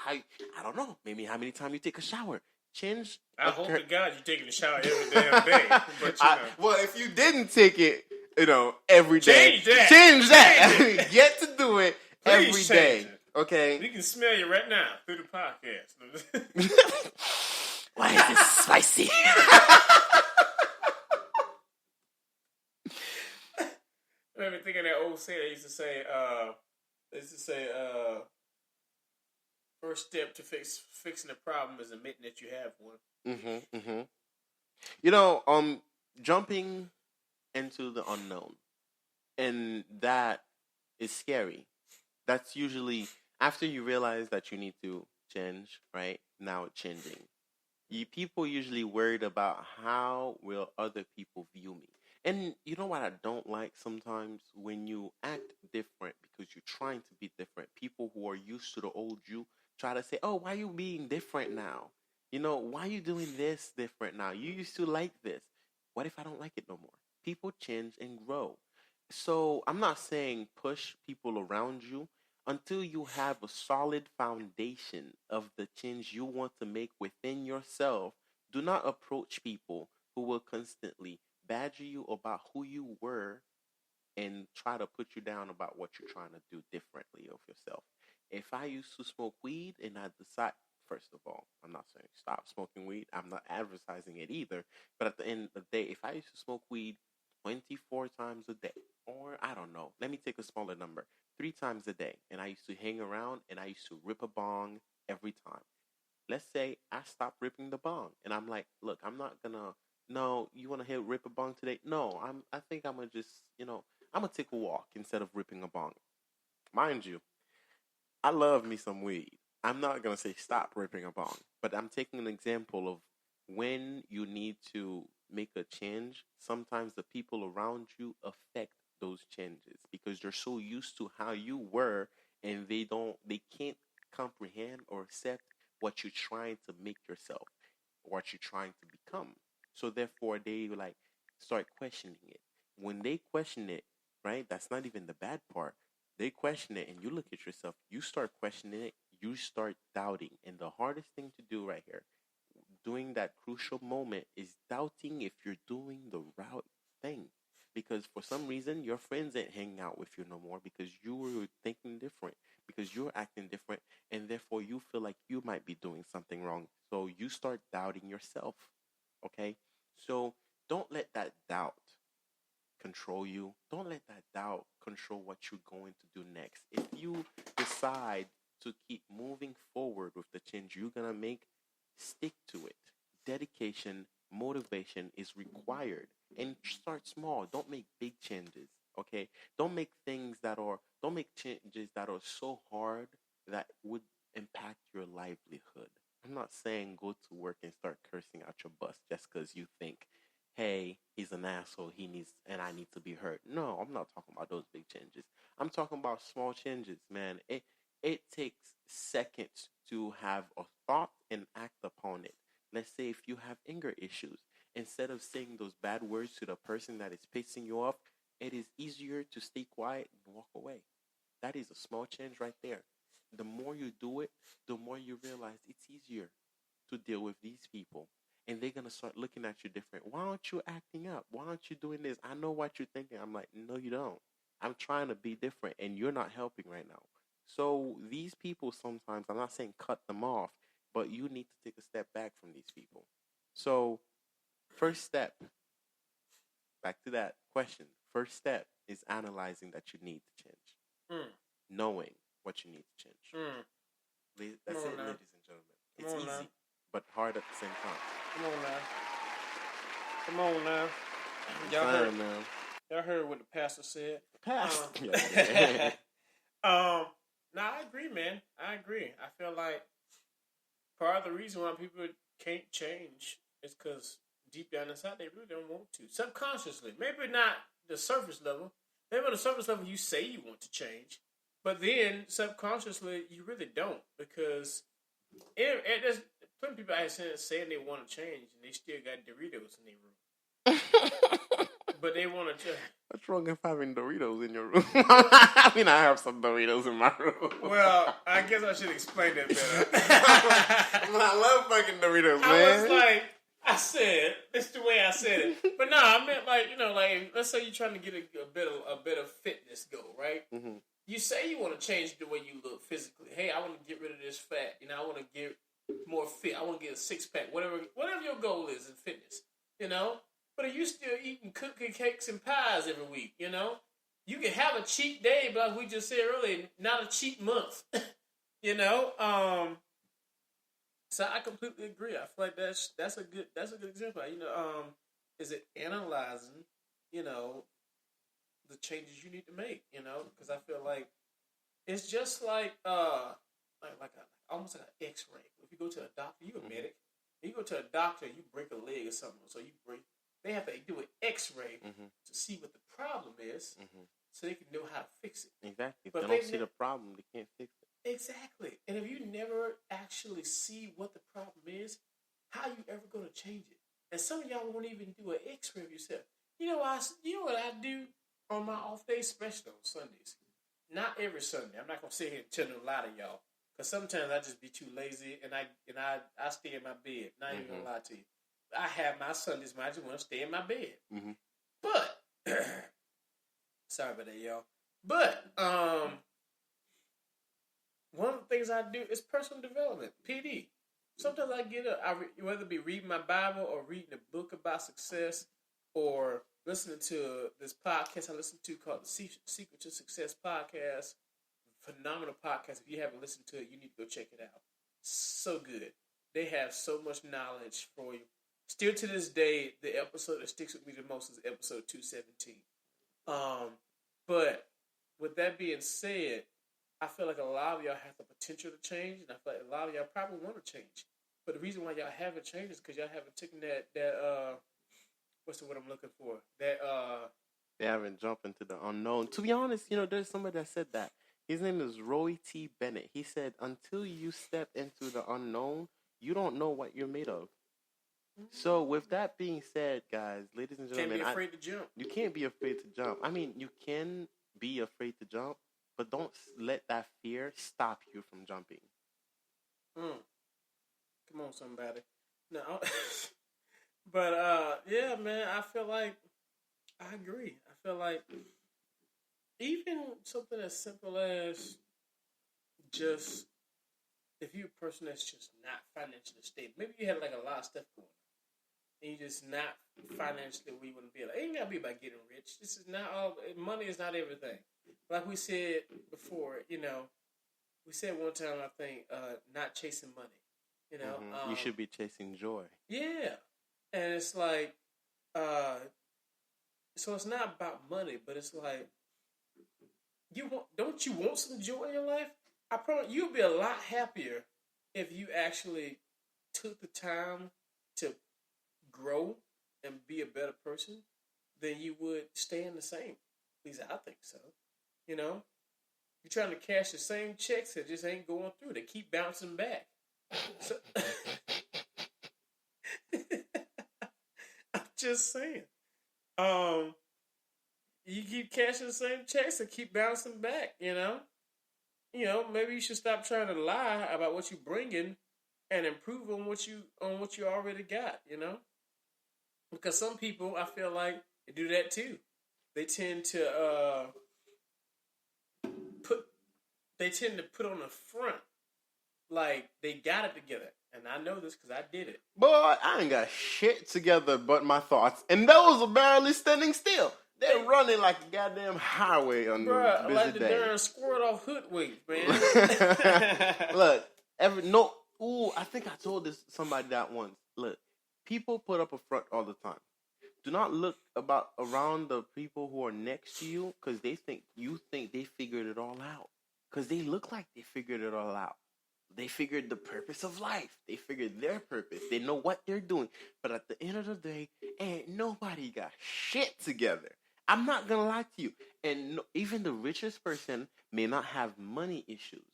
I don't know, maybe how many times you take a shower. Change. I hope to God you're taking a shower every damn day. But well, if you didn't take it, every day, change that. Get to do it every day. Okay. We can smell you right now through the podcast. Why is this spicy? I remember thinking that old saying they used to say, first step to fixing the problem is admitting that you have one. Jumping into the unknown, and that is scary. That's usually after you realize that you need to change, right? Now it's changing. People usually worried about how will other people view me. And you know what I don't like sometimes? When you act different because you're trying to be different. People who are used to the old you try to say, oh, why are you being different now? Why are you doing this different now? You used to like this. What if I don't like it no more? People change and grow. So I'm not saying push people around you until you have a solid foundation of the change you want to make within yourself. Do not approach people who will constantly badger you about who you were and try to put you down about what you're trying to do differently of yourself. If I used to smoke weed and I decide, first of all, I'm not saying stop smoking weed. I'm not advertising it either. But at the end of the day, if I used to smoke weed 24 times a day, or I don't know, let me take a smaller number, 3 times a day, and I used to hang around and I used to rip a bong every time. Let's say I stop ripping the bong and I'm like, look, I'm not gonna. No, you want to rip a bong today? No, I think I'm gonna just, I'm gonna take a walk instead of ripping a bong. Mind you, I love me some weed. I'm not gonna say stop ripping a bong, but I'm taking an example of when you need to make a change. Sometimes the people around you affect those changes because you're so used to how you were, and they can't comprehend or accept what you're trying to make yourself, what you're trying to become. So therefore, they start questioning it. When they question it, right? That's not even the bad part. They question it, and you look at yourself. You start questioning it. You start doubting, and the hardest thing to do right here, during that crucial moment, is doubting if you're doing the right thing. Because for some reason, your friends ain't hanging out with you no more because you were thinking different, because you're acting different, and therefore you feel like you might be doing something wrong. So you start doubting yourself. Okay? So don't let that doubt control you. Don't let that doubt control what you're going to do next. If you decide to keep moving forward with the change you're going to make, stick to it. Dedication, motivation is required. And start small. Don't make big changes. Okay? Don't make changes that are so hard that would impact your livelihood. I'm not saying go to work and start cursing out your boss just because you think, hey, he's an asshole, and I need to be hurt. No, I'm not talking about those big changes. I'm talking about small changes, man. It takes seconds to have a thought and act upon it. Let's say if you have anger issues, instead of saying those bad words to the person that is pissing you off, it is easier to stay quiet and walk away. That is a small change right there. The more you do it, the more you realize it's easier to deal with these people. And they're going to start looking at you different. Why aren't you acting up? Why aren't you doing this? I know what you're thinking. I'm like, no, you don't. I'm trying to be different, and you're not helping right now. So these people sometimes, I'm not saying cut them off, but you need to take a step back from these people. So first step, back to that question. First step is analyzing that you need to change, knowing what you need to change. That's it, ladies and gentlemen. It's easy, but hard at the same time. Come on now. Y'all heard what the pastor said. Nah, I agree, man. I agree. I feel like part of the reason why people can't change is because deep down inside they really don't want to. Subconsciously. Maybe not the surface level. Maybe on the surface level you say you want to change. But then subconsciously you really don't. Because there's plenty of people out here saying they want to change and they still got Doritos in their room. But they want to change. What's wrong with having Doritos in your room? I mean, I have some Doritos in my room. Well, I guess I should explain that better. I love fucking Doritos, man. I was like, I said, it's the way I said it. But no, I meant like, let's say you're trying to get a bit of fitness goal, right? Mm-hmm. You say you want to change the way you look physically. Hey, I want to get rid of this fat. I want to get more fit. I want to get a six-pack. Whatever your goal is in fitness, But if you still eating cookie cakes and pies every week, you can have a cheat day, but like we just said earlier, not a cheat month, So I completely agree. I feel like that's a good example. Is it analyzing, the changes you need to make, because I feel like it's just like almost like an X-ray. If you go to a doctor, you a medic. If you go to a doctor, you break a leg or something, so they have to do an X-ray to see what the problem is, so they can know how to fix it. Exactly. If they don't see the problem, they can't fix it. Exactly. And if you never actually see what the problem is, how you ever going to change it? And some of y'all won't even do an X-ray of yourself. You know what I do on my off days, especially on Sundays? Not every Sunday. I'm not going to sit here and tell no lie to y'all, because sometimes I just be too lazy and I stay in my bed. Not even going to lie to you. I have my Sundays when I just want to stay in my bed. Mm-hmm. But, sorry about that, y'all. But, one of the things I do is personal development, PD. Sometimes I get whether it be reading my Bible or reading a book about success or listening to this podcast I listen to called the Secret to Success podcast. Phenomenal podcast. If you haven't listened to it, you need to go check it out. So good. They have so much knowledge for you. Still to this day, the episode that sticks with me the most is episode 217. But with that being said, I feel like a lot of y'all have the potential to change, and I feel like a lot of y'all probably want to change. But the reason why y'all haven't changed is because y'all haven't taken that what's the word I'm looking for? They haven't jumped into the unknown. To be honest, there's somebody that said that. His name is Roy T. Bennett. He said, until you step into the unknown, you don't know what you're made of. So with that being said, guys, ladies and gentlemen, can't be afraid to jump. You can't be afraid to jump. I mean, you can be afraid to jump, but don't let that fear stop you from jumping. Come on, somebody. No, but yeah, man, I feel like I agree. I feel like even something as simple as just if you're a person that's just not financially stable, maybe you had like a lot of stuff going on, and you're just not financially where you want to be. Like, it ain't gotta be about getting rich. This is not all. Money is not everything. Like we said before, we said one time, I think, not chasing money. You should be chasing joy. Yeah, and it's like, so it's not about money, but it's like, don't you want some joy in your life? I promise you'll be a lot happier if you actually took the time to grow and be a better person than you would staying the same. At least I think so. You're trying to cash the same checks that just ain't going through. They keep bouncing back. So, I'm just saying. You keep cashing the same checks that keep bouncing back. Maybe you should stop trying to lie about what you're bringing and improve on what you already got. Because some people, I feel like, they do that too. They tend to they tend to put on the front like they got it together. And I know this because I did it. Boy, I ain't got shit together but my thoughts. And those are barely standing still. They're running like a goddamn highway on a busy like the day. darn squirrel off Hoodwink, man. Look, I think I told somebody that once. Look, people put up a front all the time. Do not look around the people who are next to you because you think they figured it all out. Because they look like they figured it all out. They figured the purpose of life. They figured their purpose. They know what they're doing. But at the end of the day, ain't nobody got shit together. I'm not going to lie to you. And even the richest person may not have money issues.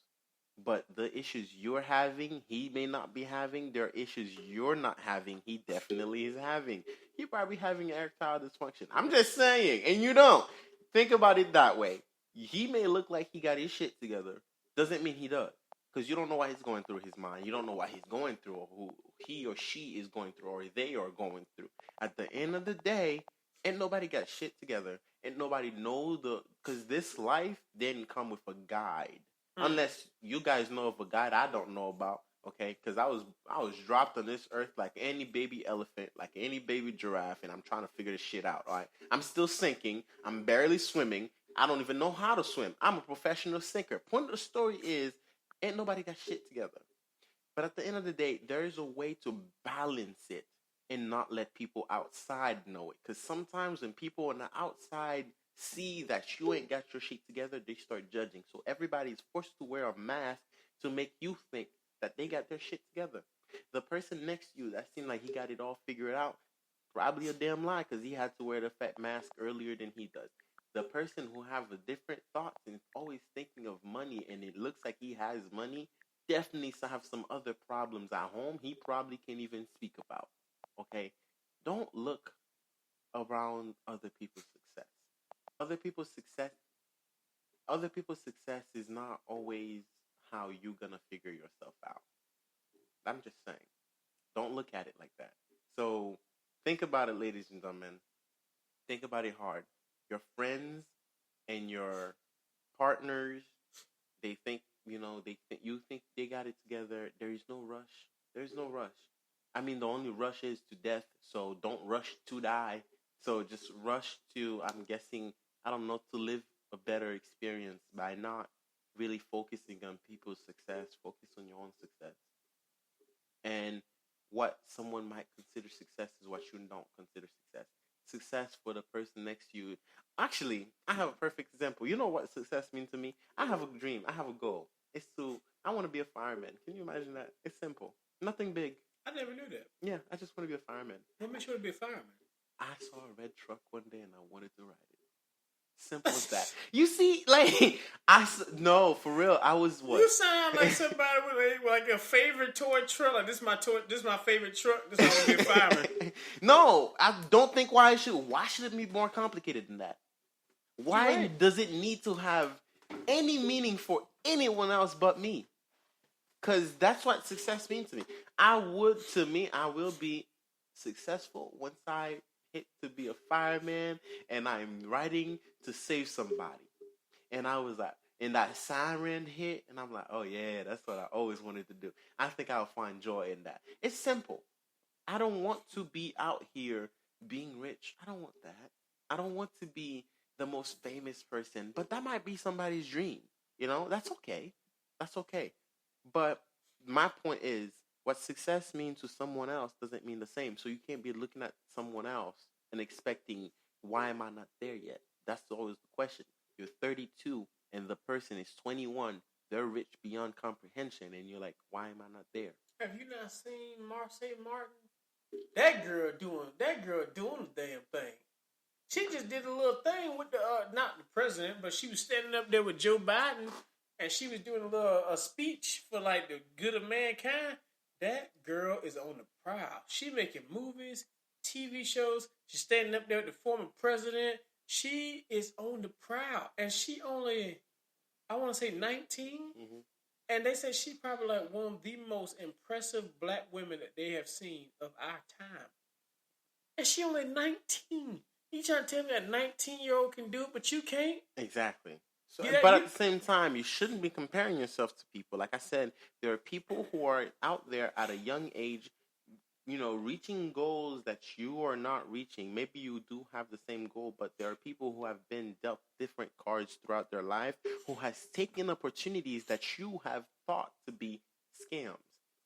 But the issues you're having, he may not be having. There are issues you're not having, he definitely is having. He probably having erectile dysfunction. I'm just saying. And you don't. Think about it that way. He may look like he got his shit together. Doesn't mean he does. Because you don't know what he's going through his mind. You don't know what he's going through or who he or she is going through or they are going through. At the end of the day, ain't nobody got shit together. Ain't nobody know because this life didn't come with a guide. Unless you guys know of a guide I don't know about, okay? Because I was dropped on this earth like any baby elephant, like any baby giraffe, and I'm trying to figure this shit out, all right? I'm still sinking. I'm barely swimming. I don't even know how to swim. I'm a professional sinker. Point of the story is, ain't nobody got shit together. But at the end of the day, there is a way to balance it and not let people outside know it. Because sometimes when people on the outside see that you ain't got your shit together, they start judging. So everybody's forced to wear a mask to make you think that they got their shit together. The person next to you that seemed like he got it all figured out, probably a damn lie because he had to wear the fat mask earlier than he does. The person who have a different thoughts and is always thinking of money and it looks like he has money, definitely have some other problems at home he probably can't even speak about. Okay? Don't look around other people's success. Other people's success is not always how you're gonna figure yourself out. I'm just saying. Don't look at it like that. So think about it, ladies and gentlemen. Think about it hard. Your friends and your partners, they think, you think they got it together. There is no rush. There's no rush. I mean, the only rush is to death. So don't rush to die. So just rush to, I'm guessing, I don't know, to live a better experience by not really focusing on people's success. Focus on your own success. And what someone might consider success is what you don't consider success. Success for the person next to you. Actually, I have a perfect example. You know what success means to me? I have a dream. I have a goal. I want to be a fireman. Can you imagine that? It's simple. Nothing big. I never knew that. Yeah, I just want to be a fireman. What makes you want to be a fireman? I saw a red truck one day and I wanted to ride it. Simple as that. You see, no, for real. I was what? You sound like somebody with like a favorite toy truck. Like this is my favorite truck. This is how I want to be a fireman. No, I don't think why should it be more complicated than that? Why does it need to have any meaning for anyone else but me? Because that's what success means to me. I will be successful once I hit to be a fireman and I'm riding to save somebody. And I was like, and that siren hit, and I'm like, oh yeah, that's what I always wanted to do. I think I'll find joy in that. It's simple. I don't want to be out here being rich. I don't want that. I don't want to be the most famous person, but that might be somebody's dream. That's okay. That's okay. But my point is, what success means to someone else doesn't mean the same. So you can't be looking at someone else and expecting, why am I not there yet? That's always the question. You're 32 and the person is 21. They're rich beyond comprehension. And you're like, why am I not there? Have you not seen Marseille Martin? That girl doing the damn thing. She just did a little thing with not the president, but she was standing up there with Joe Biden, and she was doing a speech for like the good of mankind. That girl is on the prowl. She making movies, TV shows. She's standing up there with the former president. She is on the prowl, and she only, I want to say 19. Mm-hmm. And they say she probably like one of the most impressive black women that they have seen of our time. And she only 19. You trying to tell me a 19-year-old can do it, but you can't? Exactly. So, Yeah, but at the same time, you shouldn't be comparing yourself to people. Like I said, there are people who are out there at a young age, reaching goals that you are not reaching. Maybe you do have the same goal, but there are people who have been dealt different cards throughout their life, who has taken opportunities that you have thought to be scams,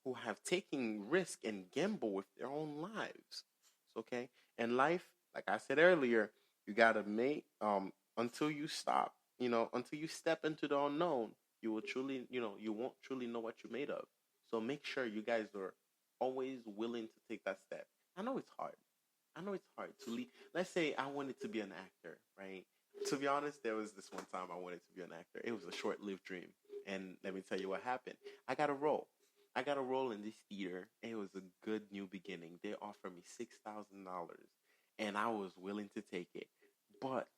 who have taken risk and gamble with their own lives. Okay, and life, like I said earlier, you gotta make until you stop, until you step into the unknown, you will truly, you won't truly know what you're made of. So make sure you guys are always willing to take that step. I know it's hard. I know it's hard to leave. Let's say I wanted to be an actor, right? To be honest, there was this one time I wanted to be an actor. It was a short-lived dream, and let me tell you what happened. I got a role. I got a role in this theater. And it was a good new beginning. They offered me $6,000, and I was willing to take it, but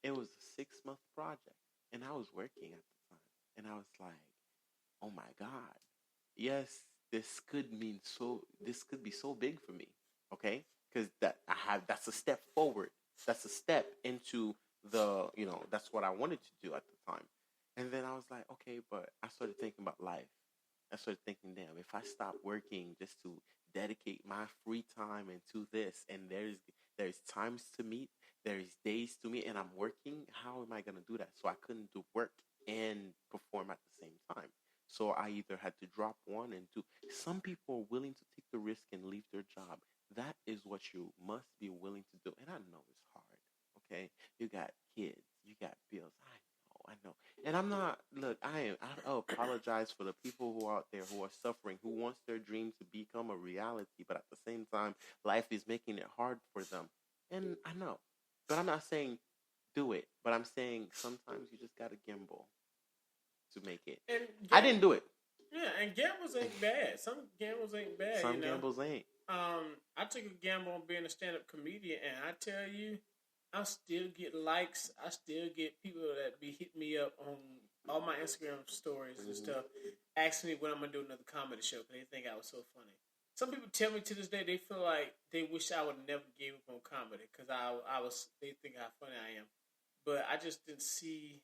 it was a 6-month project, and I was working at the time, and I was like, "Oh my God, yes, this could be so big for me, okay? Because that's a step forward. That's a step into that's what I wanted to do at the time." And then I was like, okay, but I started thinking about life. I started thinking, damn, if I stop working just to dedicate my free time into this, and there's times to meet, there's days to meet, and I'm working, how am I gonna do that? So I couldn't do work and perform at the same time. So I either had to drop one and two. Some people are willing to take the risk and leave their job. That is what you must be willing to do. And I know it's hard. Okay, you got kids, you got bills. I know. And I'm not. Look, I apologize for the people who are out there who are suffering, who wants their dream to become a reality, but at the same time, life is making it hard for them. And I know, but I'm not saying do it. But I'm saying sometimes you just gotta gamble to make it. and I didn't do it. yeah, and gambles ain't bad. Some gambles ain't bad. Some gambles ain't. I took a gamble on being a stand-up comedian, and I tell you, I still get likes. I still get people that be hitting me up on all my Instagram stories and stuff, asking me when I'm gonna do another comedy show because they think I was so funny. Some people tell me to this day they feel like they wish I would never give up on comedy because I was. They think how funny I am, but I just didn't see.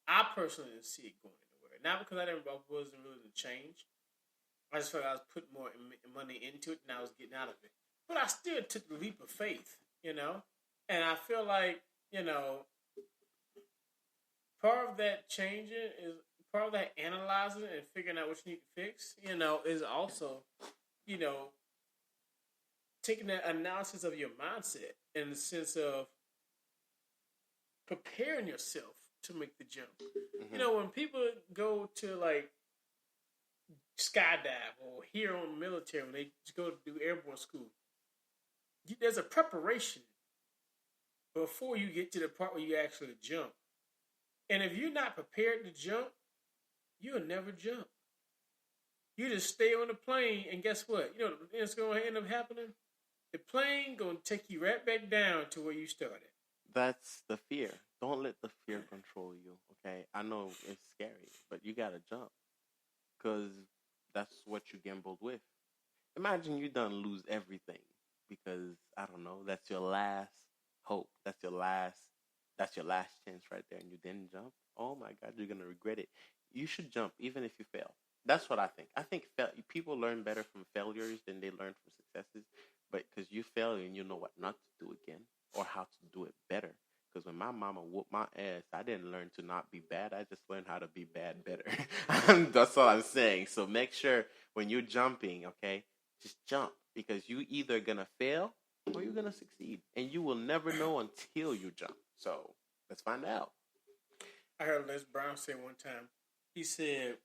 I personally didn't see it going anywhere. Not because I wasn't willing to change. I just felt like I was putting more money into it than I was getting out of it. But I still took the leap of faith, And I feel like, part of that changing is part of that analyzing and figuring out what you need to fix, is also, taking that analysis of your mindset in the sense of preparing yourself to make the jump. Mm-hmm. When people go to like skydive or here on the military, when they go to do airborne school, there's a preparation before you get to the part where you actually jump. And if you're not prepared to jump, you'll never jump. You just stay on the plane, and guess what? You know what's going to end up happening? The plane going to take you right back down to where you started. That's the fear. Don't let the fear control you, okay? I know it's scary, but you gotta jump. Because that's what you gambled with. Imagine you done lose everything because, I don't know, that's your last hope. That's your last chance right there, and you didn't jump. Oh my God, you're gonna regret it. You should jump even if you fail. That's what I think. I think people learn better from failures than they learn from successes. But because you fail and you know what not to do again or how to do it better. Because when my mama whooped my ass, I didn't learn to not be bad. I just learned how to be bad better. That's all I'm saying. So make sure when you're jumping, okay, just jump because you either gonna fail or you're gonna succeed, and you will never know until you jump. So let's find out. I heard Les Brown say one time. He said,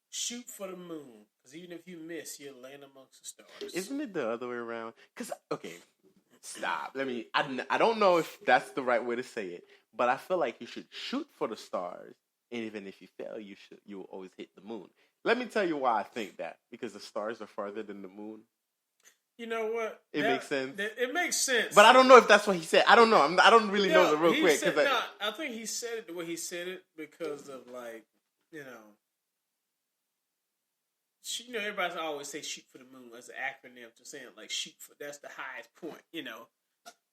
"Shoot for the moon, because even if you miss, you'll land amongst the stars." Isn't it the other way around? Because okay, stop. I don't know if that's the right way to say it, but I feel like you should shoot for the stars, and even if you fail, you will always hit the moon. Let me tell you why I think that. Because the stars are farther than the moon. You know what? It makes sense. It makes sense. But I don't know if that's what he said. I don't know. I don't really know the real quick. I think he said it the way he said it because of like, everybody's always say shoot for the moon as an acronym to saying like shoot for, that's the highest point,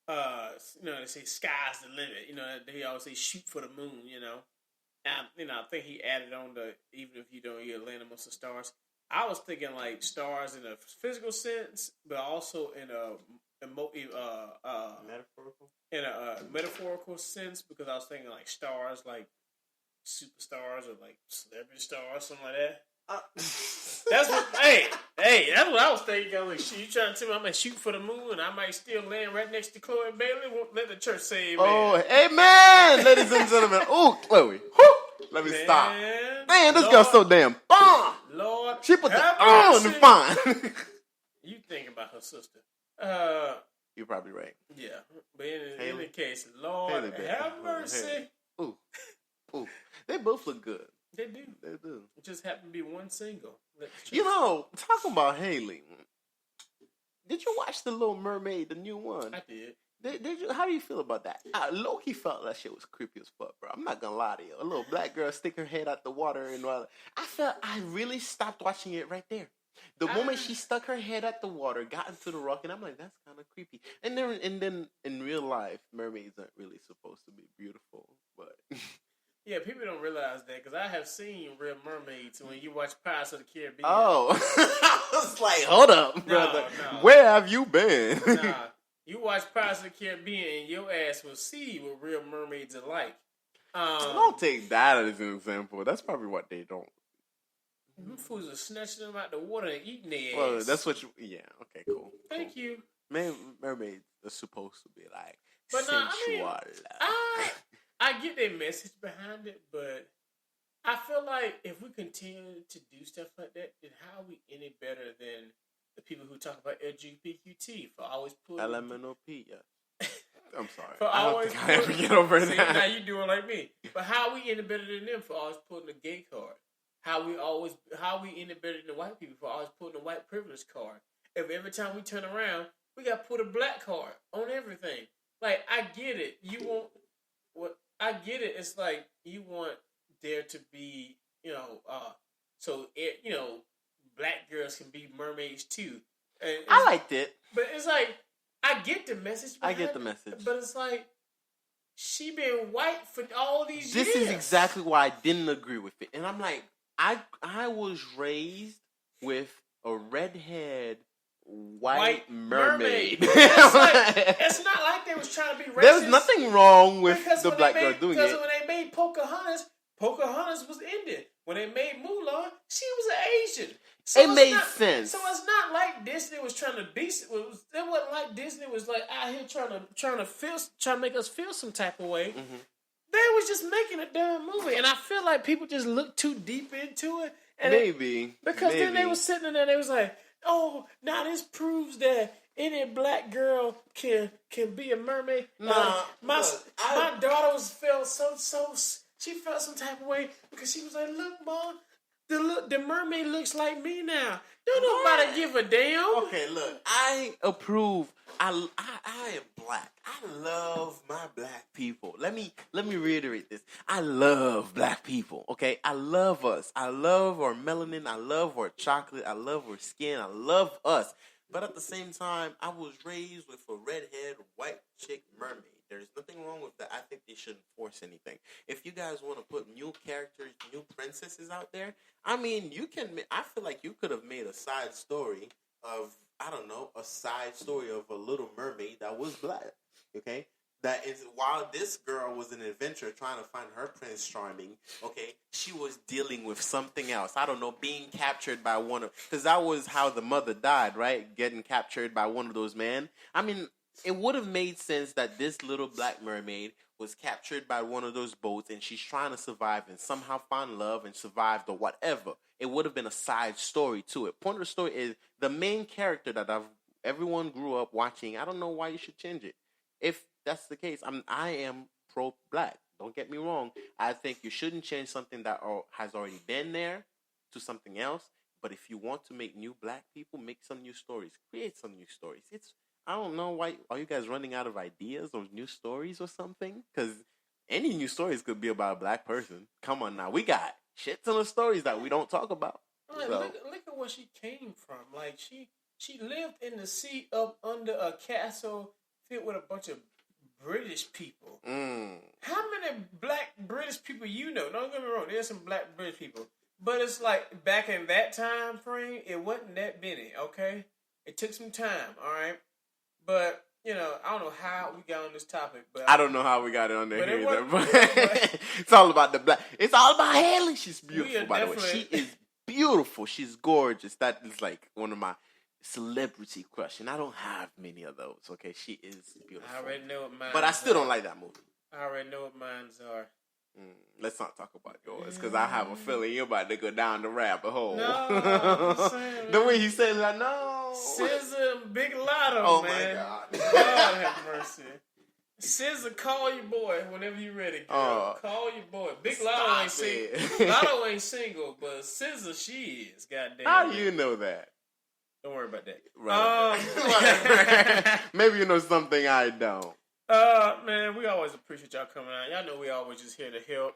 they say sky's the limit. They always say shoot for the moon. And I think he added on the even if you don't, you land amongst the stars. I was thinking like stars in a physical sense, but also in a metaphorical. In a metaphorical sense, because I was thinking like stars, like superstars or like celebrity stars, something like that. That's what. That's what I was thinking. I was like, shit, you trying to tell me I'm gonna shoot for the moon and I might still land right next to Chloe Bailey? Won't let the church say amen. Oh, amen, ladies and gentlemen. Oh, Chloe. Whew. Let me stop. Man, this girl's so damn bomb. Lord, she put the on the fine. You think about her sister. You're probably right. Yeah, but in any case, Lord, have mercy. Ooh. They both look good. They do. It just happened to be one single. Talking about Haley. Did you watch The Little Mermaid, the new one? I did. Did you? How do you feel about that? Low-key felt that shit was creepy as fuck, bro. I'm not gonna lie to you. A little black girl stick her head out the water and all. I really stopped watching it right there. The moment she stuck her head at the water, got into the rock, and I'm like, that's kind of creepy. And then in real life, mermaids aren't really supposed to be beautiful, but. Yeah, people don't realize that because I have seen real mermaids when you watch Pirates of the Caribbean. Oh, I was like, hold up, brother. No. Where have you been? You watch Pirates of the Caribbean and your ass will see what real mermaids are like. Don't take that as an example. That's probably what they don't. Them fools are snatching them out the water and eating their ass. Well, that's what you. Yeah. Okay. Cool. Thank you. Mermaids are supposed to be like but sensual. I get their message behind it, but I feel like if we continue to do stuff like that, then how are we any better than the people who talk about LGBTQT for always putting LMNOP? Yeah. I'm sorry. I don't think I ever get over that. Now you doing like me. But how are we any better than them for always putting the gay card? How we any better than the white people for always putting the white privilege card? If every time we turn around, we got to put a black card on everything. Like, I get it. I get it. It's like you want there to be, black girls can be mermaids too. I liked it. But it's like, I get the message. I get the message. But it's like, she been white for all these years. This is exactly why I didn't agree with it. And I'm like, I was raised with a redhead white mermaid. It's not like they was trying to be racist. There was nothing wrong with the black girl doing it. Because when they made Pocahontas was Indian. When they made Mulan, she was an Asian. So it made sense. So it's not like Disney was trying to be. It wasn't like Disney was like out here trying to make us feel some type of way. Mm-hmm. They was just making a damn movie, and I feel like people just look too deep into it. And then they was sitting there, and they was like, "Oh, now this proves that any black girl can be a mermaid." My daughter felt so. She felt some type of way because she was like, "Look, Mom, the mermaid looks like me now." Don't nobody give a damn. Okay, look, I approve. I am black. I love my black people. Let me reiterate this. I love black people. Okay, I love us. I love our melanin. I love our chocolate. I love our skin. I love us. But at the same time, I was raised with a redhead white chick mermaid. There's nothing wrong with that. I think they shouldn't force anything. If you guys want to put new characters, new princesses out there, I mean, you can. I feel like you could have made a side story of, I don't know, a side story of a little mermaid that was black. Okay? That is, while this girl was an adventurer trying to find her Prince Charming, okay, she was dealing with something else. I don't know, being captured by because that was how the mother died, right? Getting captured by one of those men. I mean, it would have made sense that this little black mermaid was captured by one of those boats and she's trying to survive and somehow find love and survive or whatever. It would have been a side story to it. Point of the story is the main character that everyone grew up watching. I don't know why you should change it. If that's the case, I am pro-black. Don't get me wrong. I think you shouldn't change something that has already been there to something else. But if you want to make new black people, make some new stories. Create some new stories. I don't know why. Are you guys running out of ideas or new stories or something? Because any new stories could be about a black person. Come on now. We got shit ton of stories that we don't talk about. Like, look at where she came from. Like, she lived in the sea up under a castle filled with a bunch of British people. Mm. How many black British people you know? Don't get me wrong, there's some black British people. But it's like back in that time frame, it wasn't that many, okay? It took some time, all right? But, you know, I don't know how we got on this topic. But I don't know how we got it on there either. But but it's all about the black. It's all about Haley. She's beautiful, by the way. definitely- She is beautiful. She's gorgeous. That is like one of my celebrity crush. And I don't have many of those, okay? She is beautiful. I already know what mine But I still don't like that movie. I already know what mines are. Let's not talk about yours, because I have a feeling you're about to go down the rabbit hole. No, I'm just saying, the way he says that, no. SZA and Big Lotto, Oh man. my God. God have mercy. SZA, call your boy whenever you ready, girl. Call your boy. Big Lotto ain't single. Lotto ain't single, but SZA, she is. Goddamn. How do you know that? Don't worry about that. Right. Maybe you know something I don't. Man, we always appreciate y'all coming out. Y'all know we always just here to help.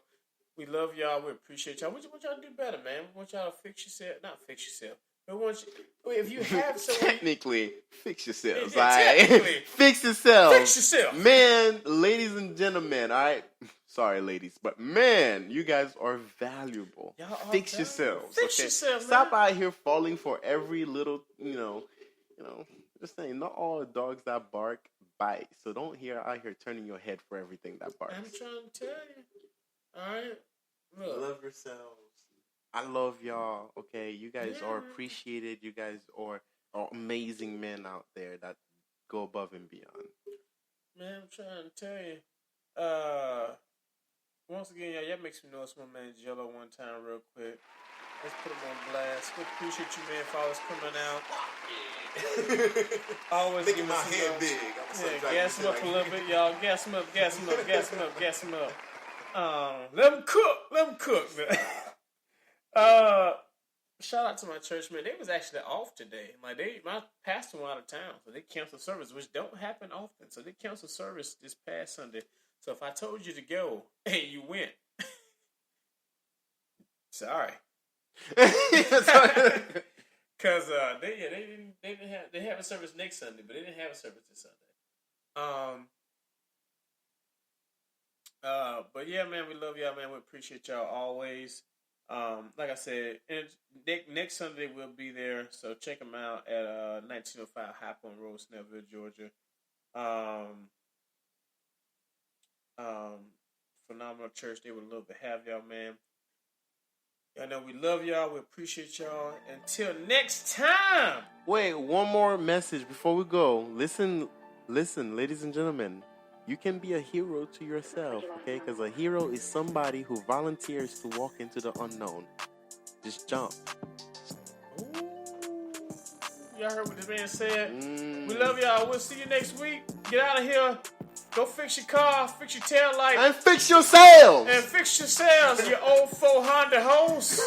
We love y'all. We appreciate y'all. We want y'all to do better, man. We want y'all to fix yourself. Not fix yourself. We want you, if you have someone... Technically, fix yourselves. Yeah, All right? technically. Fix yourselves. Fix yourself. Man, ladies and gentlemen, all right? Sorry, ladies, but man, you guys are valuable. Y'all are fix valuable. yourselves. Fix okay? yourself, Stop man. out here falling for every little, just saying, not all dogs that bark bite. So don't out here turning your head for everything that barks. I'm trying to tell you. All right? Look. Love yourselves. I love y'all. Okay, you guys Yeah, are man. appreciated. You guys are amazing men out there that go above and beyond. Man, I'm trying to tell you. Once again, y'all make some noise for my man Jello one time real quick. Let's put him on blast. We appreciate you, man, for always coming out. Always Making my giving us head some- big. Yeah, gas him up a little bit, y'all. Gas him up, gas him up, gas him up, gas him up. Let him cook. Let him cook. Shout out to my church, man. They was actually off today. Like my pastor went out of town, so they canceled service, which don't happen often. So they canceled service this past Sunday. So if I told you to go and you went, sorry. Cause they have a service next Sunday, but they didn't have a service this Sunday. But yeah, man, we love y'all, man. We appreciate y'all always. Like I said, next Sunday we'll be there, so check them out at 1905 High Point Road, Snellville, Georgia. Phenomenal church. They would love to have y'all, man. Y'all know we love y'all. We appreciate y'all. Until next time. Wait, one more message before we go. Listen, ladies and gentlemen. You can be a hero to yourself, okay? Because a hero is somebody who volunteers to walk into the unknown. Just jump. Ooh. Y'all heard what this man said? We love y'all. We'll see you next week. Get out of here. Go fix your car. Fix your tail light. And fix yourselves. And fix yourselves, you old 4 Honda Hoes.